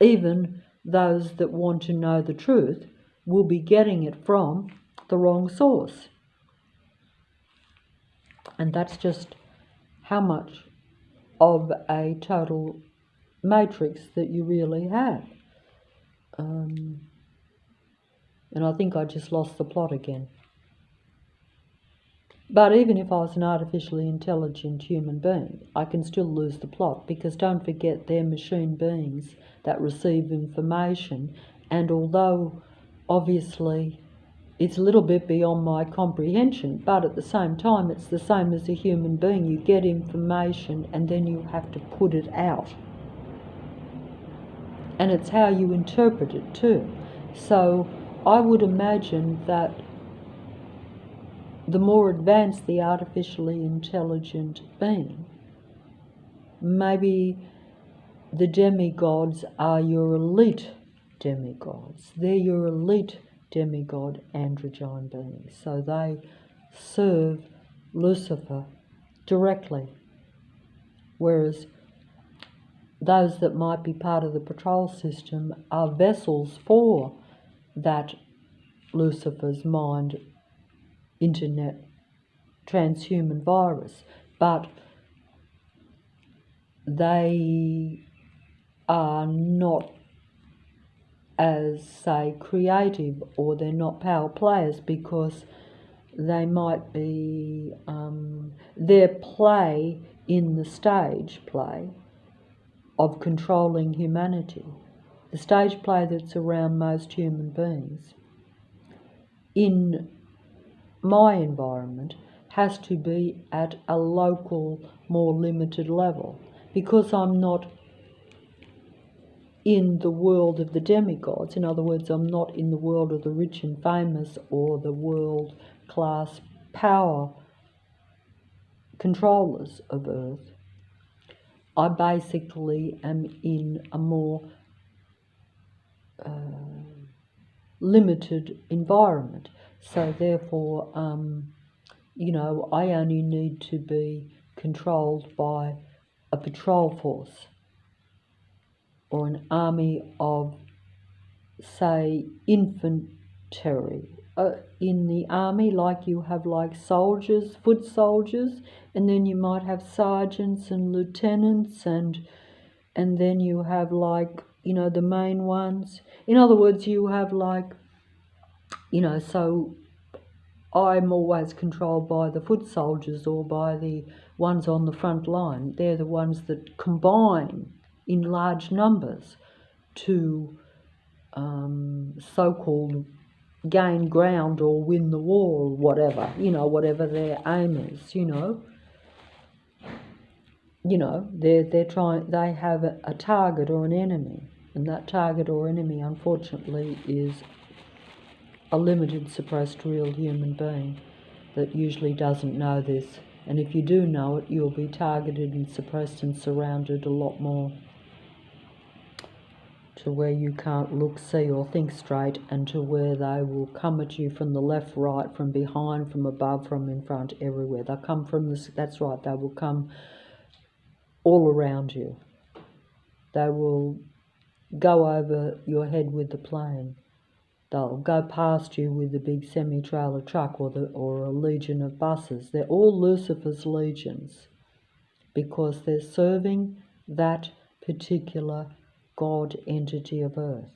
even those that want to know the truth will be getting it from the wrong source. And that's just how much of a total matrix that you really have. And I think I just lost the plot again. But even if I was an artificially intelligent human being, I can still lose the plot, because don't forget they're machine beings that receive information, and although obviously it's a little bit beyond my comprehension, but at the same time it's the same as a human being. You get information and then you have to put it out. And it's how you interpret it too. So I would imagine that the more advanced the artificially intelligent being, maybe the demigods are your elite demigods. They're your elite demigod androgyne beings. So they serve Lucifer directly. Whereas those that might be part of the patrol system are vessels for that Lucifer's mind internet transhuman virus, but they are not as, say, creative, or they're not power players, because they might be their play in the stage play of controlling humanity, the stage play that's around most human beings in my environment, has to be at a local, more limited level, because I'm not in the world of the demigods. In other words, I'm not in the world of the rich and famous or the world class power controllers of Earth. I basically am in a more limited environment. So therefore, I only need to be controlled by a patrol force or an army of, say, infantry. In the army, like you have like soldiers, foot soldiers, and then you might have sergeants and lieutenants, and then you have like, the main ones. In other words, you have like, so I'm always controlled by the foot soldiers or by the ones on the front line. They're the ones that combine in large numbers to so-called gain ground or win the war, or whatever, whatever their aim is, they're trying, they have a target or an enemy, and that target or enemy, unfortunately, is a limited, suppressed, real human being that usually doesn't know this. And if you do know it, you'll be targeted and suppressed and surrounded a lot more, to where you can't look, see, or think straight, and to where they will come at you from the left, right, from behind, from above, from in front, everywhere. They'll come from this, that's right, they will come all around you. They will go over your head with the plane. They'll go past you with the big semi-trailer truck or a legion of buses. They're all Lucifer's legions, because they're serving that particular God entity of Earth.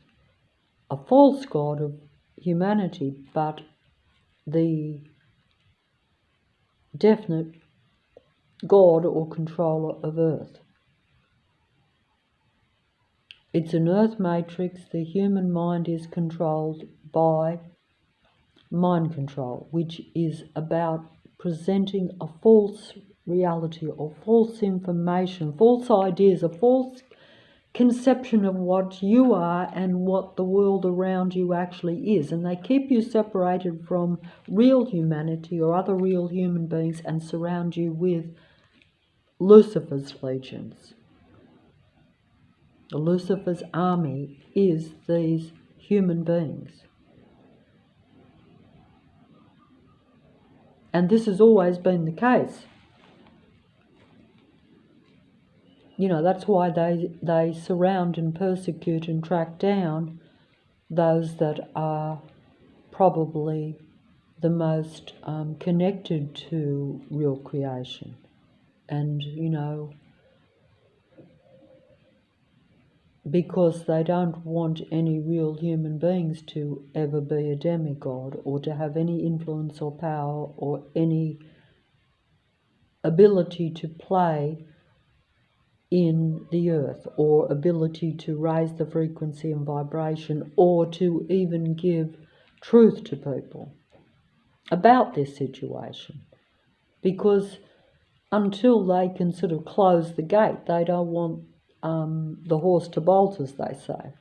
A false God of humanity, but the definite God or controller of Earth. It's an Earth matrix. The human mind is controlled by mind control, which is about presenting a false reality or false information, false ideas, a false conception of what you are and what the world around you actually is. And they keep you separated from real humanity or other real human beings and surround you with Lucifer's legions. Lucifer's army is these human beings. And this has always been the case. That's why they surround and persecute and track down those that are probably the most connected to real creation. And, because they don't want any real human beings to ever be a demigod or to have any influence or power or any ability to play in the earth or ability to raise the frequency and vibration or to even give truth to people about this situation. Because until they can sort of close the gate, they don't want the horse to bolt, as they say.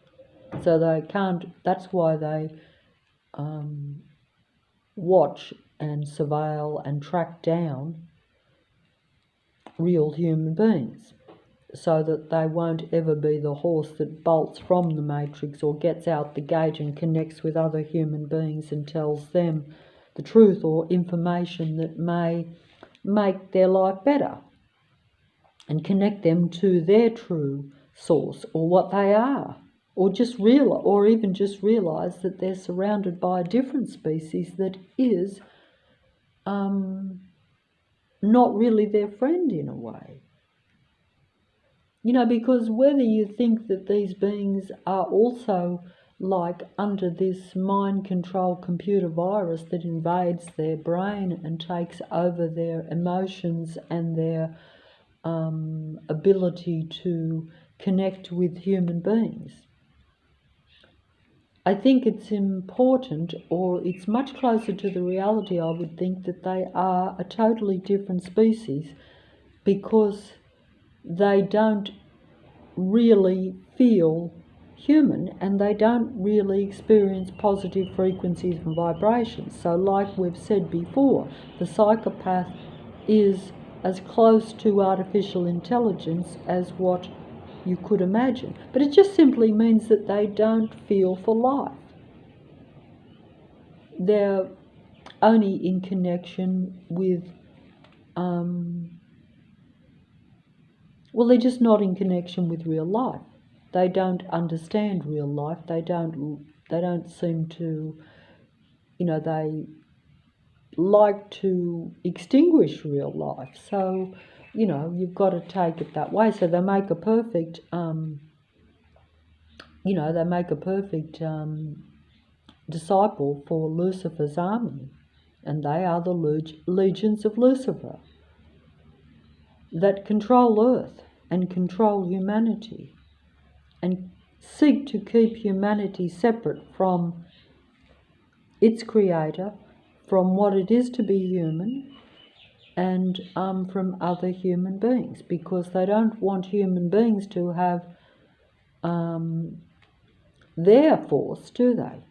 So they can't, that's why they watch and surveil and track down real human beings, so that they won't ever be the horse that bolts from the matrix or gets out the gate and connects with other human beings and tells them the truth or information that may make their life better and connect them to their true source or what they are, or even just realize that they're surrounded by a different species that is not really their friend in a way. You know, because whether you think that these beings are also like under this mind control computer virus that invades their brain and takes over their emotions and their ability to connect with human beings, I think it's important, or it's much closer to the reality, I would think, that they are a totally different species, because they don't really feel human and they don't really experience positive frequencies and vibrations. So like we've said before, the psychopath is as close to artificial intelligence as what you could imagine. But it just simply means that they don't feel for life. They're only in connection with they're just not in connection with real life. They don't understand real life. They don't seem to, they like to extinguish real life. So, you've got to take it that way. So they make a perfect, disciple for Lucifer's army, and they are the legions of Lucifer that control Earth and control humanity and seek to keep humanity separate from its creator, from what it is to be human, and from other human beings, because they don't want human beings to have their force, do they?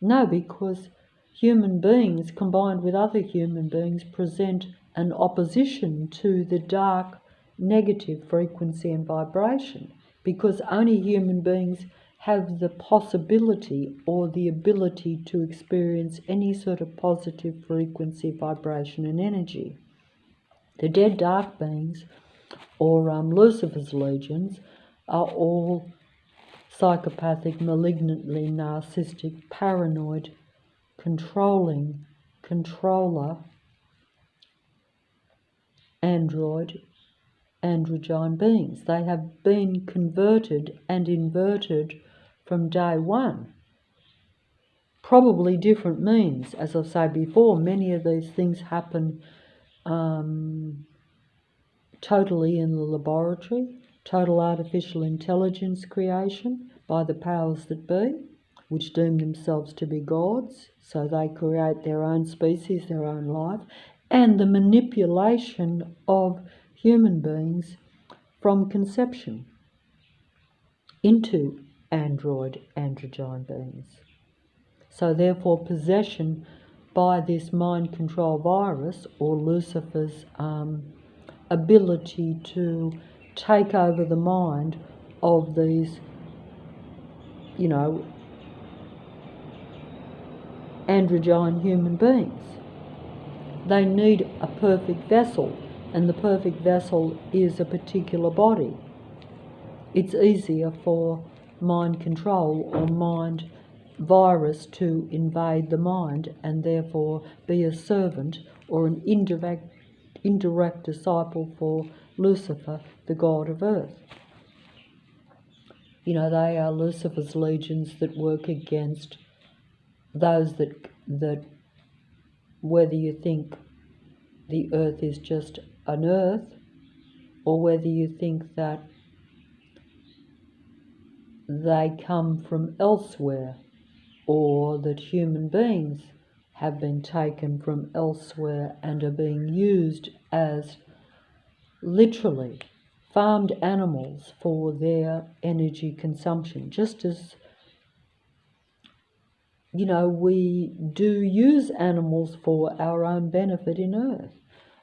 No, because human beings combined with other human beings present an opposition to the dark negative frequency and vibration, because only human beings have the possibility or the ability to experience any sort of positive frequency, vibration and energy. The dead dark beings, or Lucifer's legions, are all psychopathic, malignantly narcissistic, paranoid, controller, androgyne beings. They have been converted and inverted from day one. Probably different means. As I say before, many of these things happen totally in the laboratory, total artificial intelligence creation by the powers that be, which deem themselves to be gods, so they create their own species, their own life, and the manipulation of human beings from conception into androgyne beings. So therefore possession by this mind control virus, or Lucifer's ability to take over the mind of these, androgyne human beings. They need a perfect vessel, and the perfect vessel is a particular body. It's easier for mind control or mind virus to invade the mind and therefore be a servant or an indirect disciple for Lucifer, the god of earth. You know, they are Lucifer's legions that work against those that whether you think the earth is just an earth, or whether you think that they come from elsewhere, or that human beings have been taken from elsewhere and are being used as literally farmed animals for their energy consumption, just as, you know, we do use animals for our own benefit in Earth.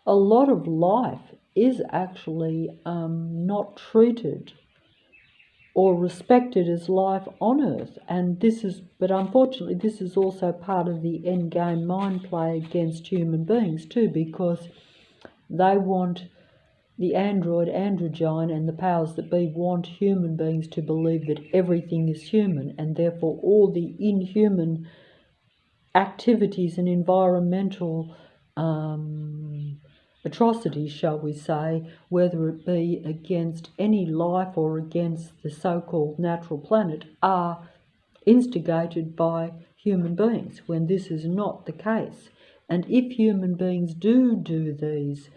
A lot of life is actually not treated or respected as life on Earth, and but unfortunately this is also part of the endgame mind play against human beings too, because they want the androgyne and the powers that be want human beings to believe that everything is human, and therefore all the inhuman activities and environmental atrocities, shall we say, whether it be against any life or against the so-called natural planet, are instigated by human beings, when this is not the case. And if human beings do these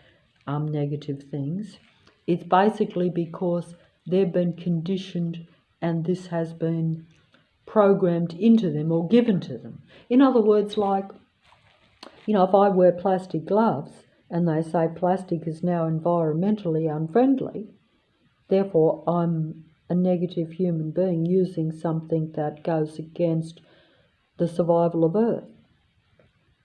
negative things, it's basically because they've been conditioned and this has been programmed into them or given to them. In other words, like, you know, if I wear plastic gloves and they say plastic is now environmentally unfriendly, therefore I'm a negative human being using something that goes against the survival of Earth.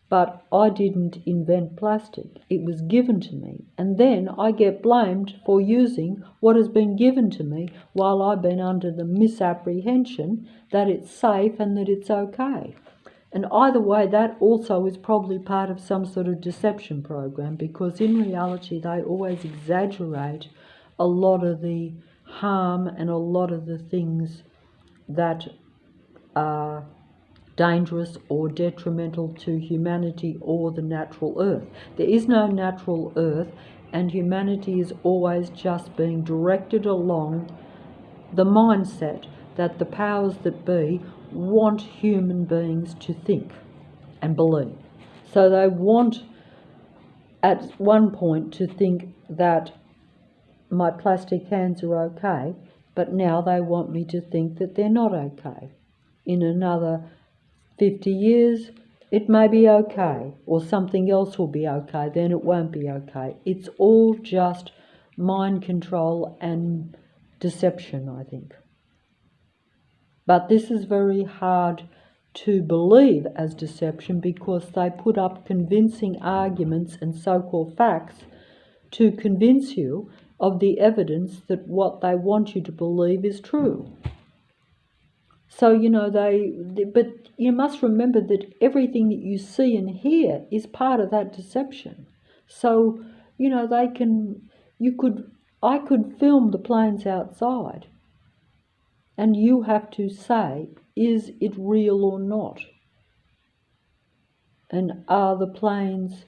But I didn't invent plastic. It was given to me. And then I get blamed for using what has been given to me while I've been under the misapprehension that it's safe and that it's okay. And either way, that also is probably part of some sort of deception program, because in reality they always exaggerate a lot of the harm and a lot of the things that are dangerous or detrimental to humanity or the natural earth. There is no natural earth, and humanity is always just being directed along the mindset that the powers that be want human beings to think and believe. So they want at one point to think that my plastic hands are okay, but now they want me to think that they're not okay. In another 50 years, it may be okay, or something else will be okay, then it won't be okay. It's all just mind control and deception, I think. But this is very hard to believe as deception, because they put up convincing arguments and so-called facts to convince you of the evidence that what they want you to believe is true. So, you know, but you must remember that everything that you see and hear is part of that deception. So, you know, I could film the planes outside, and you have to say, is it real or not? And are the planes,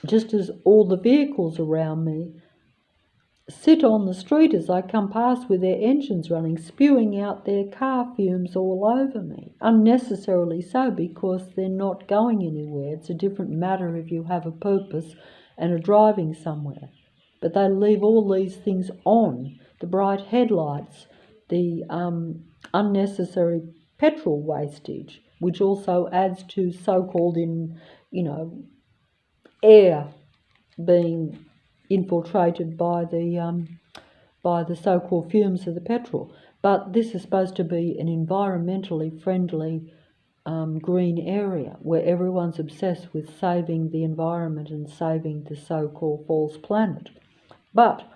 just as all the vehicles around me sit on the street as I come past with their engines running, spewing out their car fumes all over me, unnecessarily so, because they're not going anywhere. It's a different matter if you have a purpose and are driving somewhere. But they leave all these things on, the bright headlights, the unnecessary petrol wastage, which also adds to so-called air being infiltrated by the so-called fumes of the petrol. But this is supposed to be an environmentally friendly green area where everyone's obsessed with saving the environment and saving the so-called false planet. But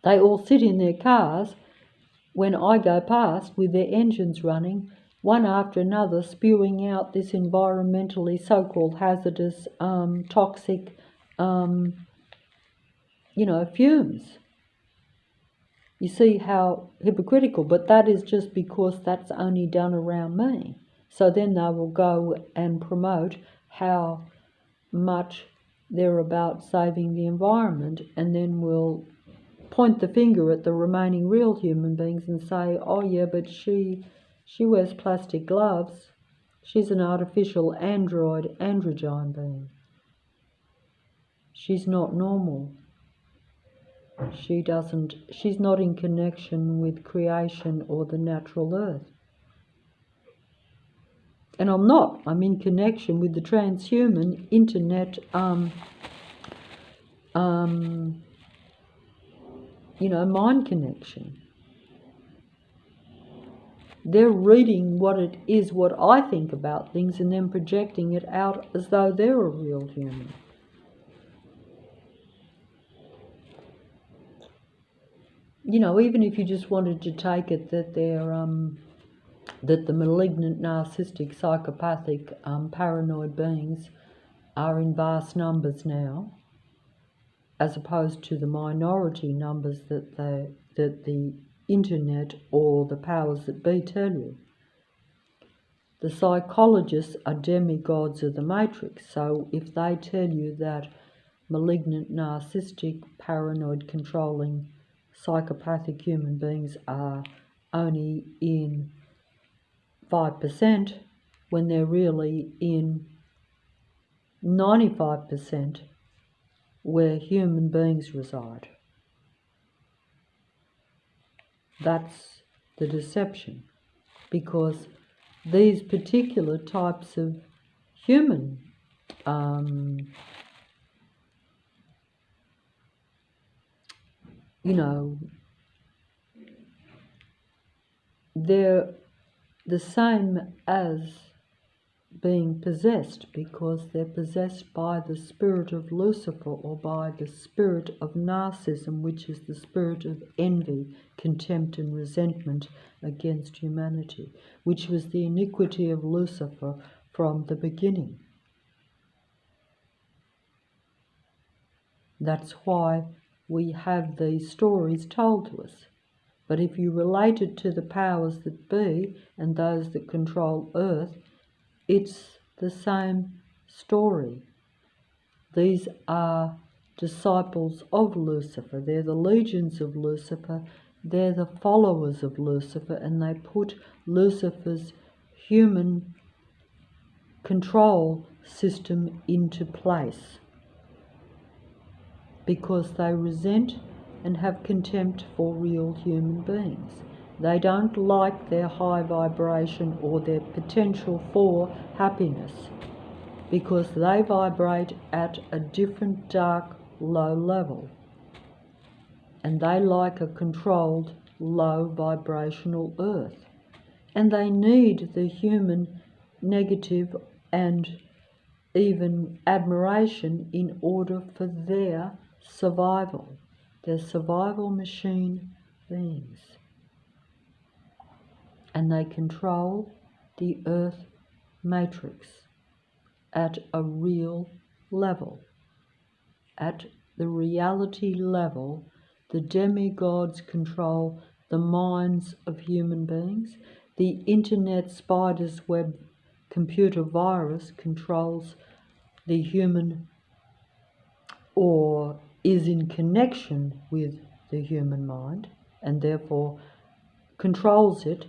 they all sit in their cars when I go past with their engines running, one after another, spewing out this environmentally so-called hazardous, toxic, fumes. You see how hypocritical, but that is just because that's only done around me. So then they will go and promote how much they're about saving the environment, and then we'll point the finger at the remaining real human beings and say, oh yeah, but she wears plastic gloves. She's an artificial androgyne being. She's not normal. She's not in connection with creation or the natural earth. And I'm in connection with the transhuman internet, mind connection. They're reading what I think about things and then projecting it out as though they're a real human. Even if you just wanted to take it that that the malignant, narcissistic, psychopathic, paranoid beings are in vast numbers now, as opposed to the minority numbers that the internet or the powers that be tell you. The psychologists are demigods of the matrix, so if they tell you that malignant, narcissistic, paranoid, controlling, psychopathic human beings are only in 5% when they're really in 95% where human beings reside. That's the deception, because these particular types of human they're the same as being possessed, because they're possessed by the spirit of Lucifer or by the spirit of narcissism, which is the spirit of envy, contempt and resentment against humanity, which was the iniquity of Lucifer from the beginning. That's why we have these stories told to us. But if you relate it to the powers that be and those that control Earth, it's the same story. These are disciples of Lucifer. They're the legions of Lucifer. They're the followers of Lucifer, and they put Lucifer's human control system into place because they resent and have contempt for real human beings. They don't like their high vibration or their potential for happiness because they vibrate at a different dark, low level. And they like a controlled, low vibrational earth. And they need the human negative and even admiration in order for their survival. They're survival machine beings. And they control the earth matrix at a real level. At the reality level, the demigods control the minds of human beings. The internet spider's web computer virus controls the human, or is in connection with the human mind, and therefore controls it,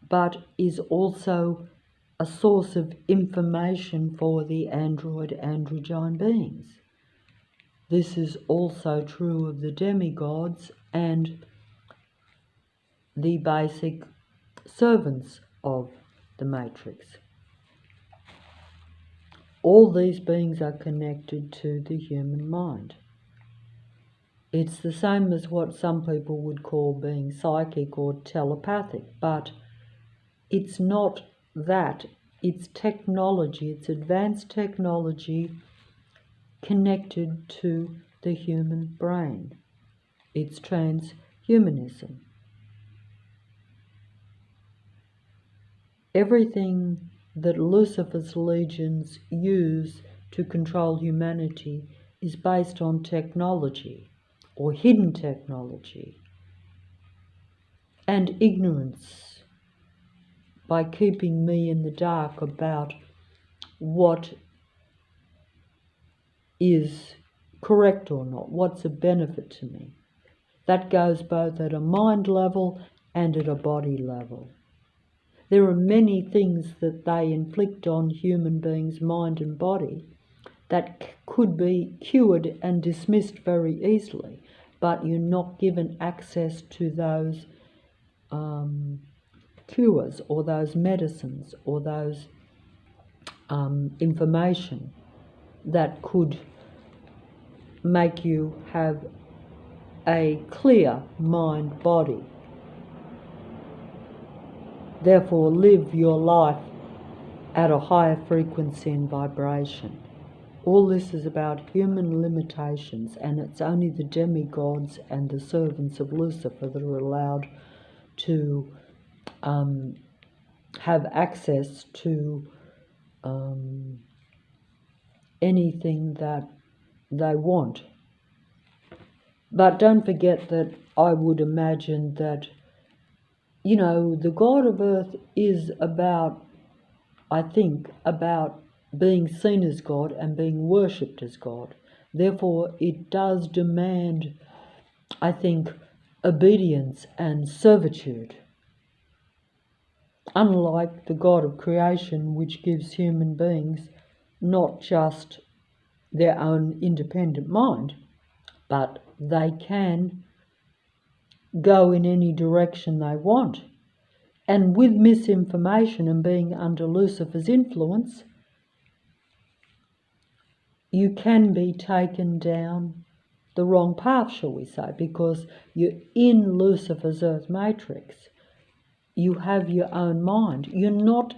but is also a source of information for the androgyne beings. This is also true of the demigods and the basic servants of the matrix. All these beings are connected to the human mind. It's the same as what some people would call being psychic or telepathic, but it's not that. It's technology, it's advanced technology connected to the human brain. It's transhumanism. Everything that Lucifer's legions use to control humanity is based on technology or hidden technology and ignorance, by keeping me in the dark about what is correct or not? What's a benefit to me? That goes both at a mind level and at a body level. There are many things that they inflict on human beings' mind and body that could be cured and dismissed very easily, but you're not given access to those cures or those medicines or those information that could make you have a clear mind-body. Therefore, live your life at a higher frequency and vibration. All this is about human limitations, and it's only the demigods and the servants of Lucifer that are allowed to have access to anything that they want. But don't forget that I would imagine that, you know, the God of Earth is about, I think, about being seen as God and being worshipped as God. Therefore, it does demand, I think, obedience and servitude. Unlike the God of creation, which gives human beings not just their own independent mind, but they can go in any direction they want. And with misinformation and being under Lucifer's influence, you can be taken down the wrong path, shall we say, because you're in Lucifer's earth matrix. You have your own mind. You're not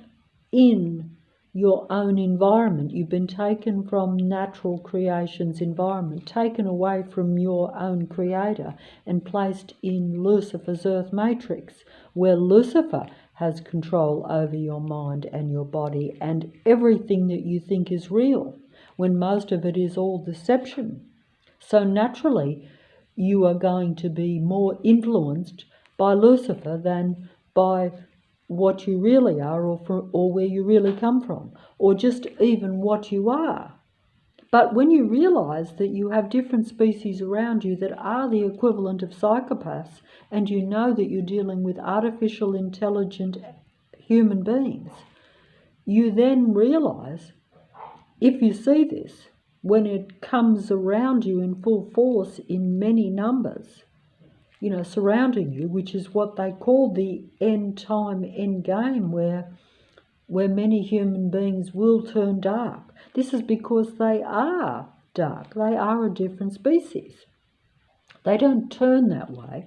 in your own environment. You've been taken from natural creation's environment, taken away from your own creator and placed in Lucifer's earth matrix, where Lucifer has control over your mind and your body and everything that you think is real, when most of it is all deception. So naturally, you are going to be more influenced by Lucifer than by what you really are, or where you really come from, or just even what you are. But when you realize that you have different species around you that are the equivalent of psychopaths, and you know that you're dealing with artificial intelligent human beings, you then realize, if you see this, when it comes around you in full force in many numbers, you know, surrounding you, which is what they call the end time, end game, where many human beings will turn dark. This is because they are dark. They are a different species. They don't turn that way.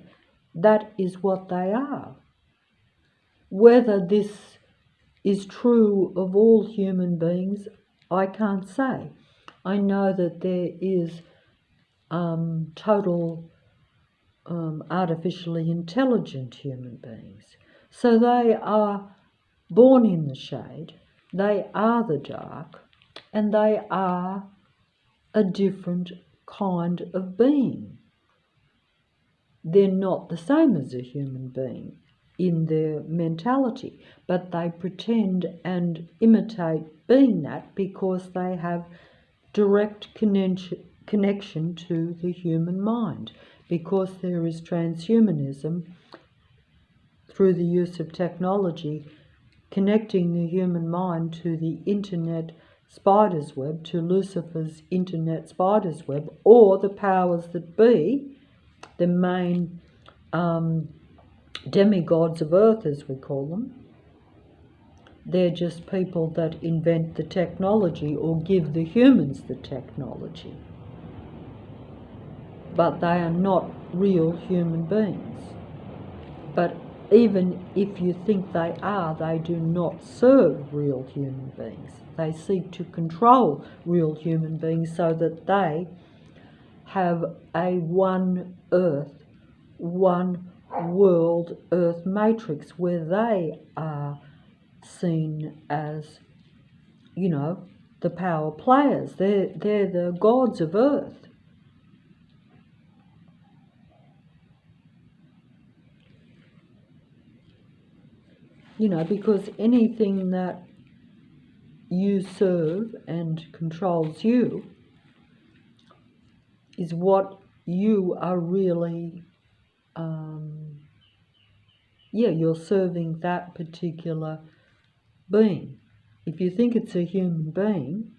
That is what they are. Whether this is true of all human beings, I can't say. I know that there is total artificially intelligent human beings. So they are born in the shade, they are the dark, and they are a different kind of being. They're not the same as a human being in their mentality, but they pretend and imitate being that because they have direct connection to the human mind, because there is transhumanism through the use of technology connecting the human mind to the internet spider's web, to Lucifer's internet spider's web, or the powers that be, the main demigods of Earth, as we call them. They're just people that invent the technology or give the humans the technology. But they are not real human beings. But even if you think they are, they do not serve real human beings. They seek to control real human beings so that they have a one earth, one world earth matrix where they are seen as, you know, the power players. They're the gods of Earth. You know, because anything that you serve and controls you is what you are really, you're serving that particular being. If you think it's a human being,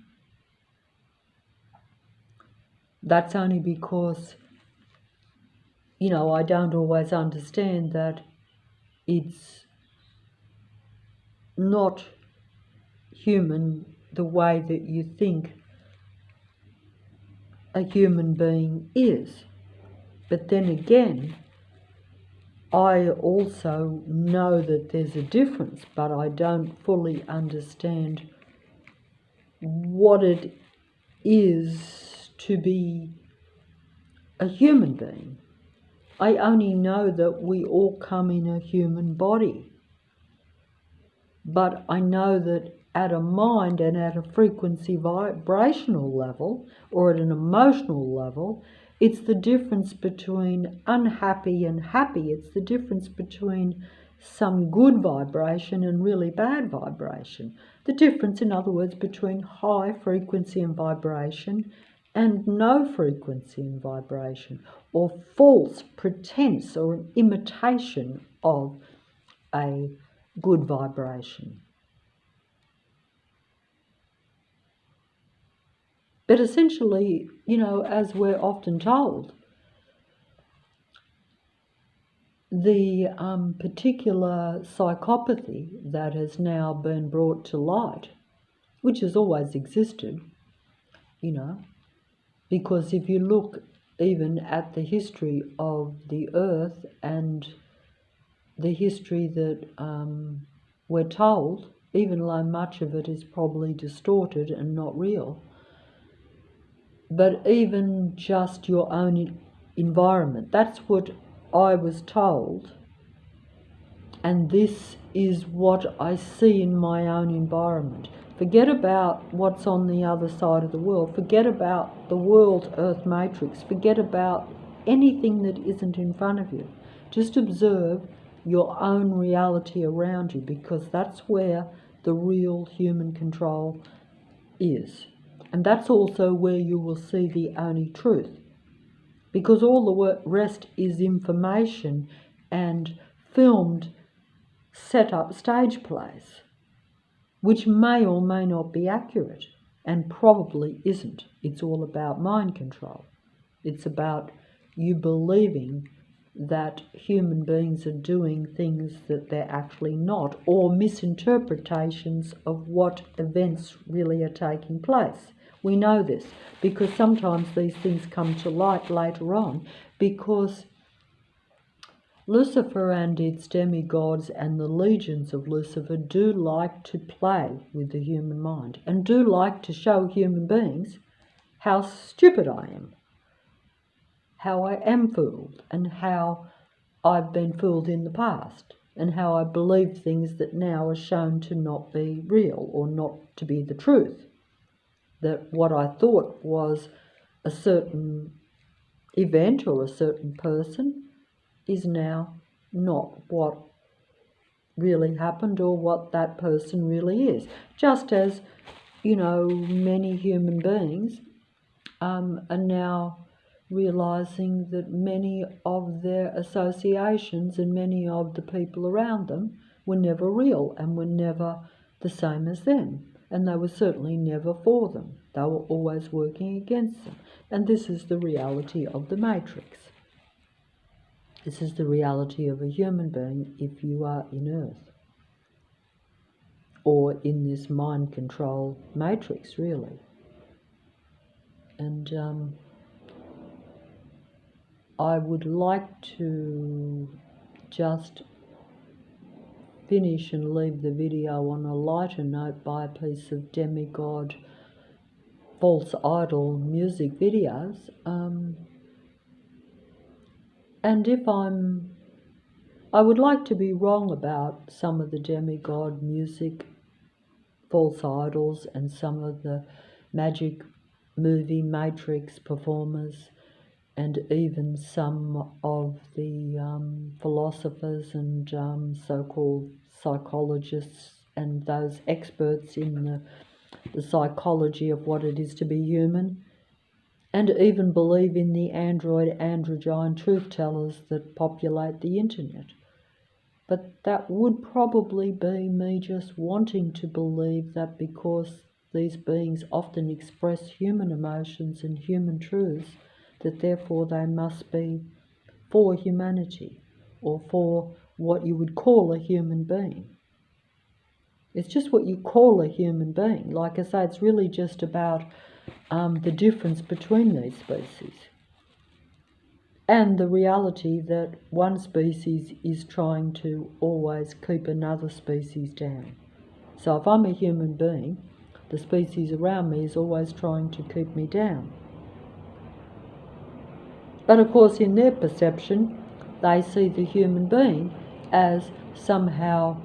that's only because, I don't always understand that it's not human the way that you think a human being is. But then again, I also know that there's a difference, but I don't fully understand what it is to be a human being. I only know that we all come in a human body. But I know that at a mind and at a frequency vibrational level, or at an emotional level, it's the difference between unhappy and happy. It's the difference between some good vibration and really bad vibration. The difference, in other words, between high frequency and vibration and no frequency and vibration, or false pretense or an imitation of a good vibration. But essentially, as we're often told, the particular psychopathy that has now been brought to light, which has always existed, because if you look even at the history of the earth and the history that we're told, even though much of it is probably distorted and not real, but even just your own environment. That's what I was told, and this is what I see in my own environment. Forget about what's on the other side of the world. Forget about the world earth matrix. Forget about anything that isn't in front of you. Just observe your own reality around you, because that's where the real human control is. And that's also where you will see the only truth, because all the rest is information and filmed, set up stage plays, which may or may not be accurate, and probably isn't. It's all about mind control. It's about you believing that human beings are doing things that they're actually not, or misinterpretations of what events really are taking place. We know this because sometimes these things come to light later on, because Lucifer and its demigods and the legions of Lucifer do like to play with the human mind, and do like to show human beings how stupid I am, how I am fooled, and how I've been fooled in the past, and how I believe things that now are shown to not be real or not to be the truth. That what I thought was a certain event or a certain person is now not what really happened or what that person really is. Just as, many human beings are now realizing that many of their associations and many of the people around them were never real and were never the same as them. And they were certainly never for them. They were always working against them. And this is the reality of the matrix. This is the reality of a human being if you are in Earth, or in this mind control matrix, really. And I would like to just finish and leave the video on a lighter note by a piece of demigod false idol music videos. And I would like to be wrong about some of the demigod music false idols and some of the magic movie matrix performers, and even some of the philosophers and so-called psychologists and those experts in the psychology of what it is to be human. and even believe in the androgyne truth tellers that populate the internet. But that would probably be me just wanting to believe that because these beings often express human emotions and human truths, that therefore they must be for humanity or for what you would call a human being. It's just what you call a human being. Like I say, it's really just about the difference between these species and the reality that one species is trying to always keep another species down. So if I'm a human being, the species around me is always trying to keep me down. But of course, in their perception, they see the human being as somehow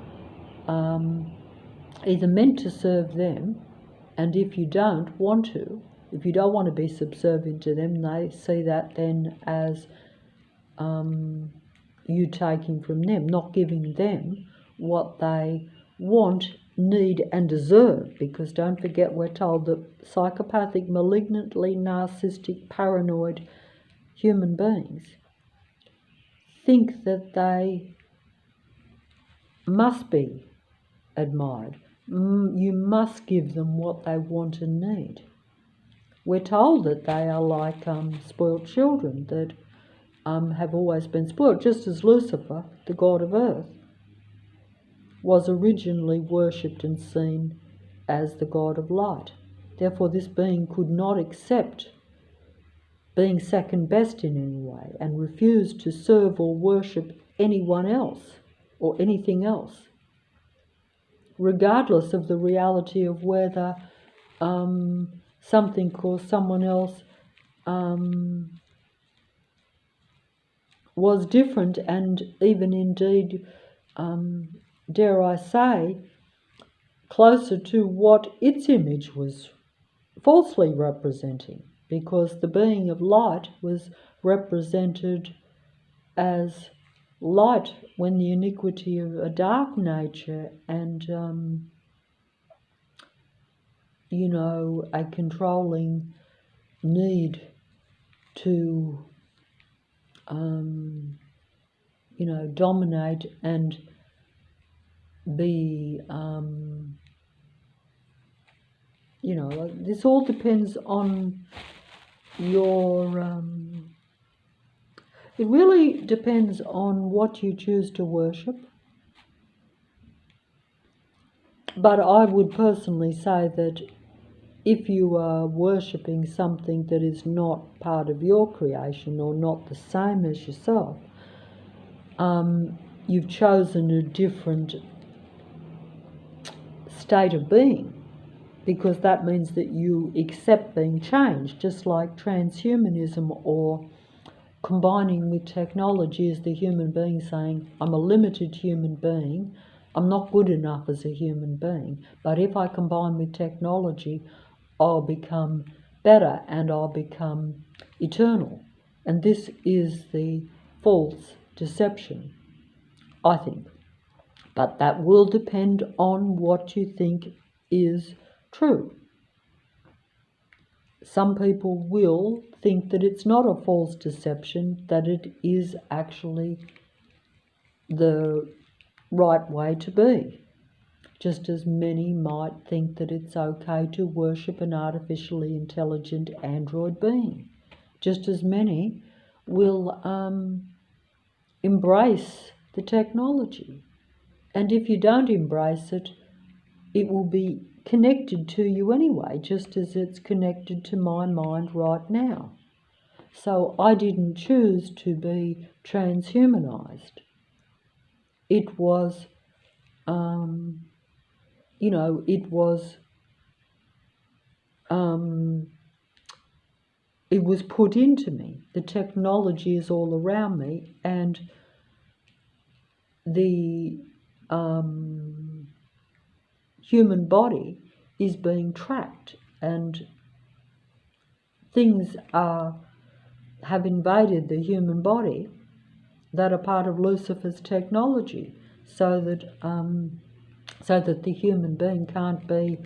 either meant to serve them, and if you don't want to be subservient to them, they see that then as you taking from them, not giving them what they want, need and deserve. Because don't forget, we're told that psychopathic, malignantly narcissistic, paranoid human beings think that they must be admired. You must give them what they want and need. We're told that they are like spoilt children that have always been spoilt, just as Lucifer, the god of earth, was originally worshipped and seen as the god of light. Therefore, this being could not accept being second best in any way and refused to serve or worship anyone else or anything else, regardless of the reality of whether something or someone else was different, and even indeed, dare I say, closer to what its image was falsely representing, because the being of light was represented as light when the iniquity of a dark nature and a controlling need to dominate and be this all depends on your it really depends on what you choose to worship. But I would personally say that if you are worshipping something that is not part of your creation or not the same as yourself, you've chosen a different state of being, because that means that you accept being changed, just like transhumanism or combining with technology is the human being saying, I'm a limited human being, I'm not good enough as a human being, but if I combine with technology, I'll become better and I'll become eternal. And this is the false deception, I think. But that will depend on what you think is true. Some people will think that it's not a false deception, that it is actually the right way to be. Just as many might think that it's okay to worship an artificially intelligent android being. Just as many will embrace the technology. And if you don't embrace it, it will be connected to you anyway, just as it's connected to my mind right now. So I didn't choose to be transhumanized. It was, it was put into me. The technology is all around me, and the human body is being tracked, and things have invaded the human body that are part of Lucifer's technology, so that the human being can't be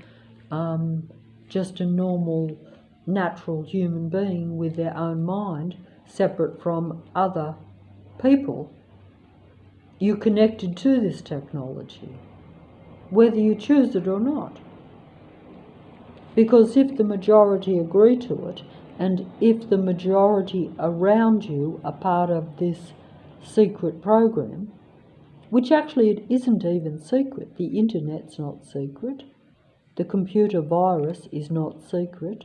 just a normal natural human being with their own mind, separate from other people, you're connected to this technology, whether you choose it or not. Because if the majority agree to it, and if the majority around you are part of this secret program, which actually it isn't even secret, the internet's not secret, the computer virus is not secret,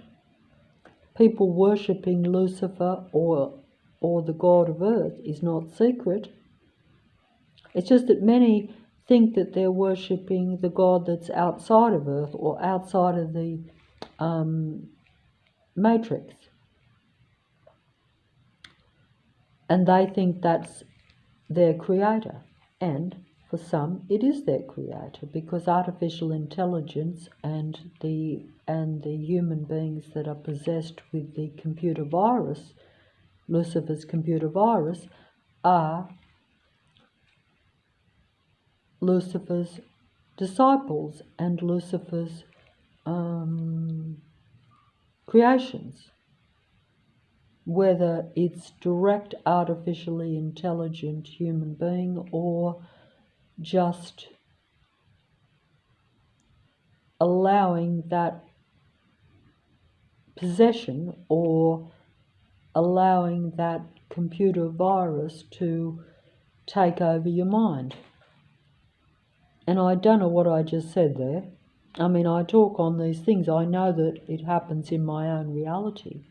people worshipping Lucifer or the god of earth is not secret. It's just that many think that they're worshipping the god that's outside of earth or outside of the matrix. And they think that's their creator. And for some, it is their creator, because artificial intelligence and the human beings that are possessed with the computer virus, Lucifer's computer virus, are Lucifer's disciples and Lucifer's creations. Whether it's direct artificially intelligent human being or just allowing that possession or allowing that computer virus to take over your mind. And I don't know what I just said there. I mean, I talk on these things. I know that it happens in my own reality.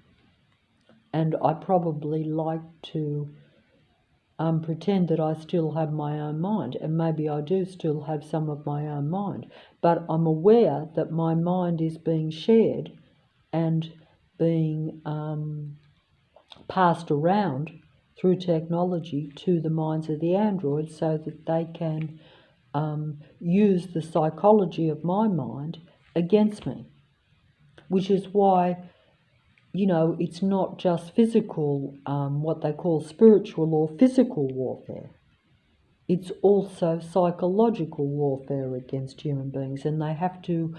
And I probably like to pretend that I still have my own mind. And maybe I do still have some of my own mind. But I'm aware that my mind is being shared and being passed around through technology to the minds of the androids so that they can use the psychology of my mind against me. Which is why, you know, it's not just physical, what they call spiritual or physical warfare. It's also psychological warfare against human beings, and they have to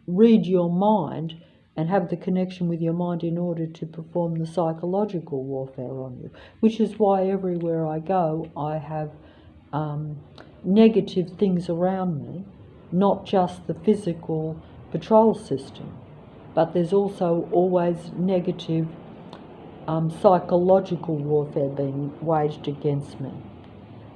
read your mind and have the connection with your mind in order to perform the psychological warfare on you. Which is why everywhere I go, I have negative things around me, not just the physical patrol system. But there's also always negative psychological warfare being waged against me.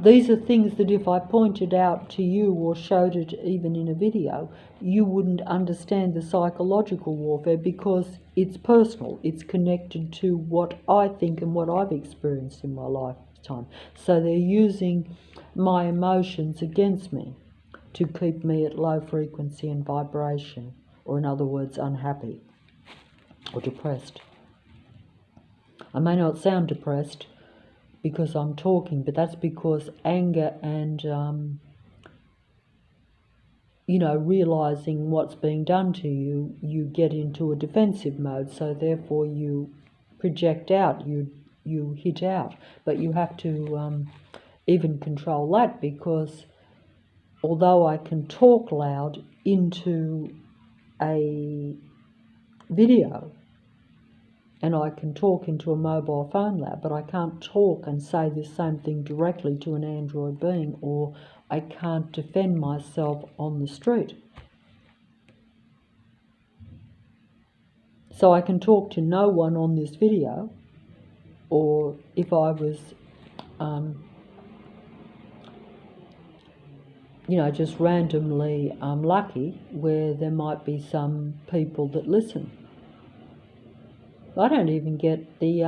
These are things that if I pointed out to you or showed it even in a video, you wouldn't understand the psychological warfare because it's personal. It's connected to what I think and what I've experienced in my lifetime. So they're using my emotions against me to keep me at low frequency and vibration. Or in other words, unhappy or depressed. I may not sound depressed because I'm talking, but that's because anger and, realizing what's being done to you, you get into a defensive mode, so therefore you project out, you hit out. But you have to even control that, because although I can talk loud into a video and I can talk into a mobile phone loud, but I can't talk and say the same thing directly to an android being, or I can't defend myself on the street. So I can talk to no one on this video, or if I was just randomly lucky, where there might be some people that listen. I don't even get the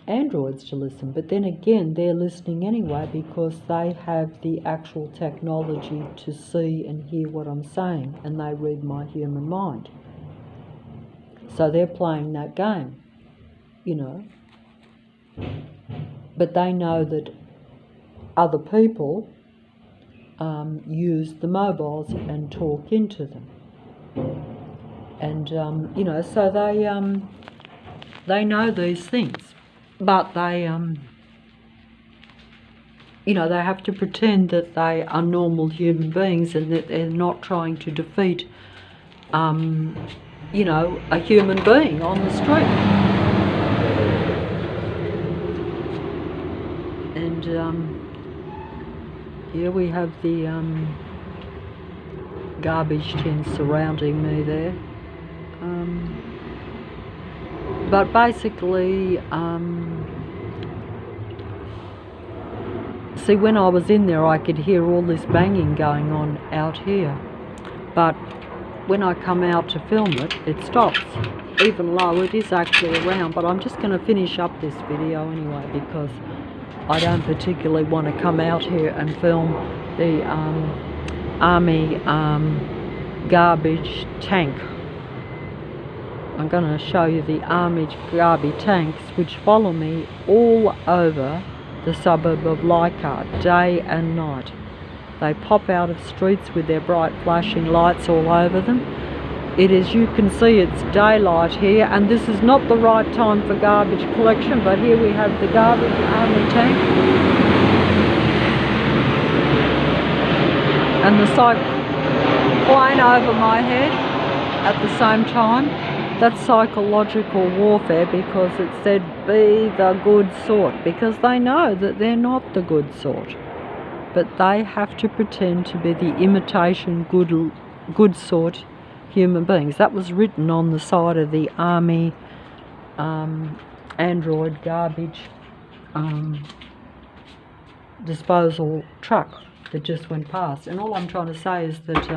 androids to listen, but then again, they're listening anyway because they have the actual technology to see and hear what I'm saying, and they read my human mind. So they're playing that game, But they know that other people use the mobiles and talk into them. And, so they know these things, but they, they have to pretend that they are normal human beings and that they're not trying to defeat you know, a human being on the street. And here we have the garbage tins surrounding me there. But basically, see, when I was in there, I could hear all this banging going on out here. But when I come out to film it, it stops. Even though it is actually around. But I'm just going to finish up this video anyway, because I don't particularly want to come out here and film the army garbage tank. I'm going to show you the army garbage tanks which follow me all over the suburb of Leichhardt, day and night. They pop out of streets with their bright flashing lights all over them. It is, you can see, it's daylight here, and this is not the right time for garbage collection, but here we have the garbage army tank. And the cycle flying over my head at the same time. That's psychological warfare, because it said be the good sort, because they know that they're not the good sort. But they have to pretend to be the imitation good sort human beings. That was written on the side of the army Android garbage disposal truck that just went past. And all I'm trying to say is that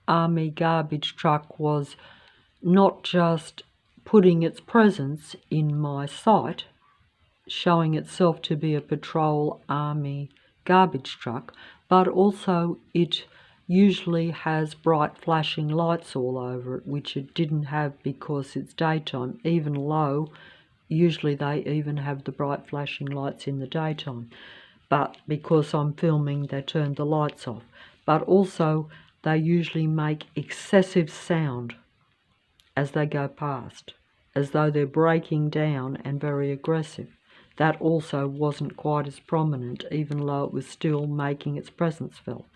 army garbage truck was not just putting its presence in my sight, showing itself to be a patrol army garbage truck, but also it usually has bright flashing lights all over it, which it didn't have because it's daytime. Even low, usually they even have the bright flashing lights in the daytime. But because I'm filming, they turned the lights off. But also, they usually make excessive sound as they go past, as though they're breaking down and very aggressive. That also wasn't quite as prominent, even though it was still making its presence felt.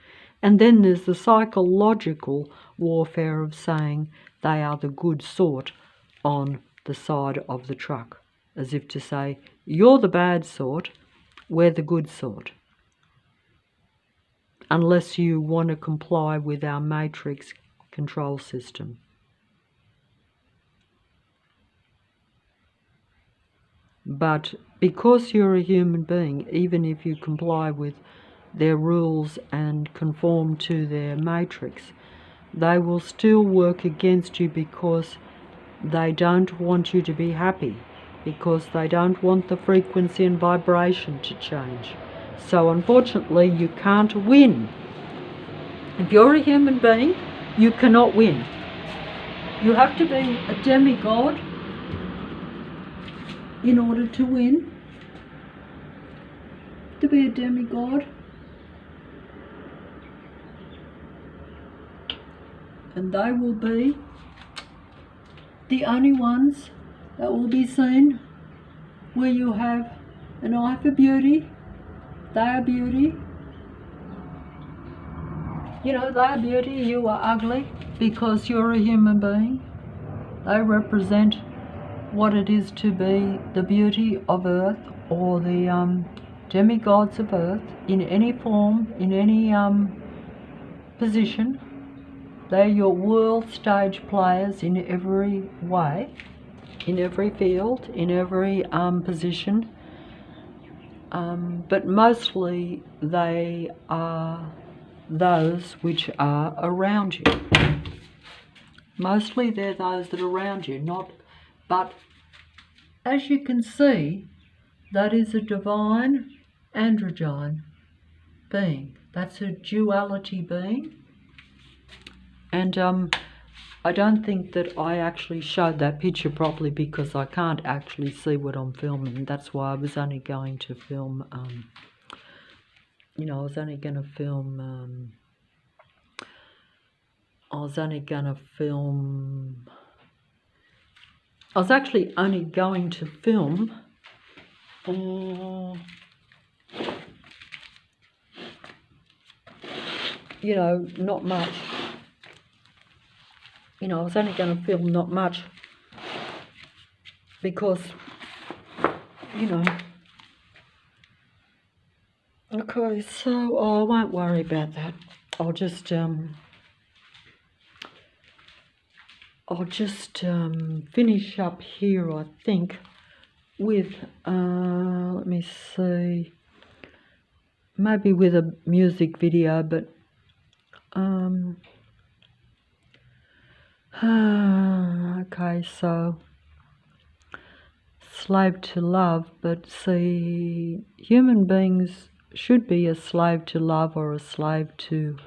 And then there's the psychological warfare of saying they are the good sort on the side of the truck, as if to say, you're the bad sort, we're the good sort. Unless you want to comply with our matrix control system. But because you're a human being, even if you comply with their rules and conform to their matrix, they will still work against you because they don't want you to be happy, because they don't want the frequency and vibration to change. So unfortunately, you can't win. If you're a human being, you cannot win. You have to be a demigod in order to win. To be a demigod. And they will be the only ones that will be seen where you have an eye for beauty. They are beauty. You know, they are beauty, you are ugly, because you're a human being. They represent what it is to be the beauty of Earth, or the demigods of Earth, in any form, in any position. They're your world stage players in every way, in every field, in every position. But mostly they are those which are around you. Mostly they're those that are around you, but as you can see, that is a divine androgyne being. That's a duality being. And I don't think that I actually showed that picture properly because I can't actually see what I'm filming. That's why I was only going to film, I was only going to film I was only going to film... I was actually only going to film... you know, not much. You know, I was only going to film not much because, you know... Okay, so I won't worry about that. I'll just finish up here, I think, with let me see, maybe with a music video, but okay, so slave to love, but see, human beings should be a slave to love or a slave to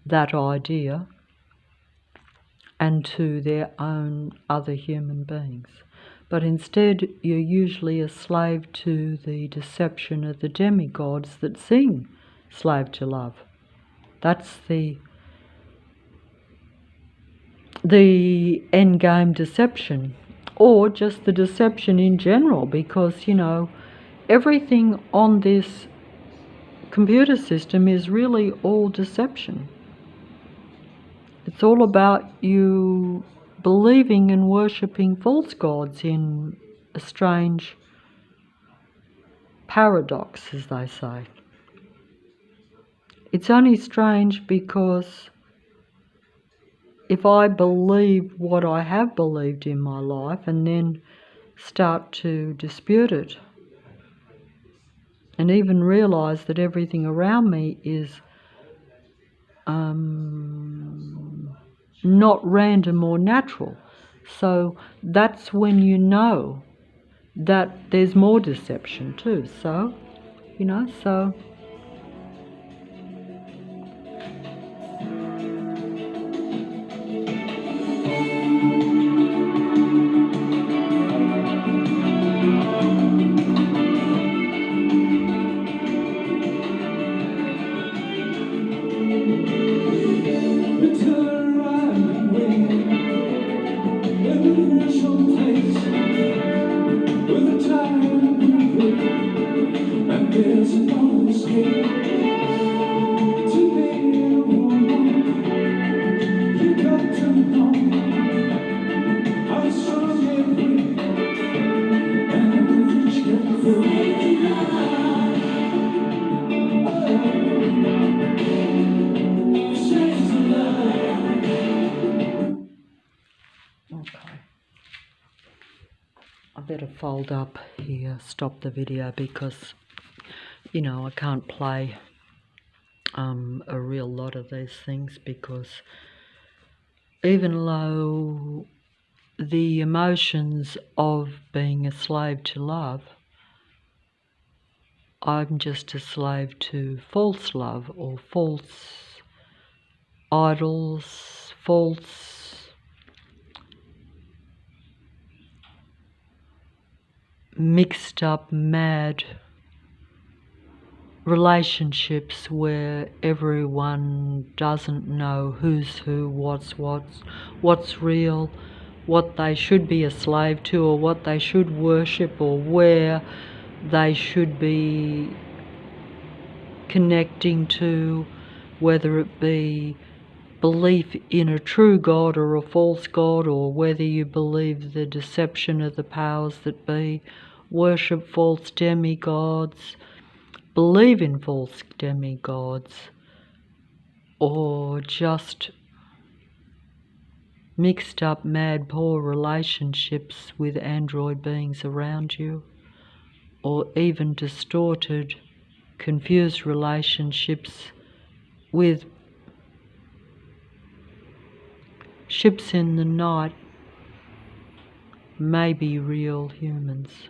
that idea and to their own other human beings. But instead, you're usually a slave to the deception of the demigods that sing slave to love. That's the endgame deception, or just the deception in general, because, you know, everything on this computer system is really all deception. It's all about you believing and worshipping false gods in a strange paradox, as they say. It's only strange because if I believe what I have believed in my life and then start to dispute it and even realise that everything around me is not random or natural, so that's when you know that there's more deception too. So, you know, so... I better fold up here, stop the video, because, you know, I can't play a real lot of these things, because even though the emotions of being a slave to love, I'm just a slave to false love or false idols, false mixed up, mad relationships where everyone doesn't know who's who, what's real, what they should be a slave to, or what they should worship, or where they should be connecting to, whether it be belief in a true God or a false God, or whether you believe the deception of the powers that be, worship false demigods, believe in false demigods, or just mixed up, mad, poor relationships with android beings around you, or even distorted, confused relationships with ships in the night, maybe real humans.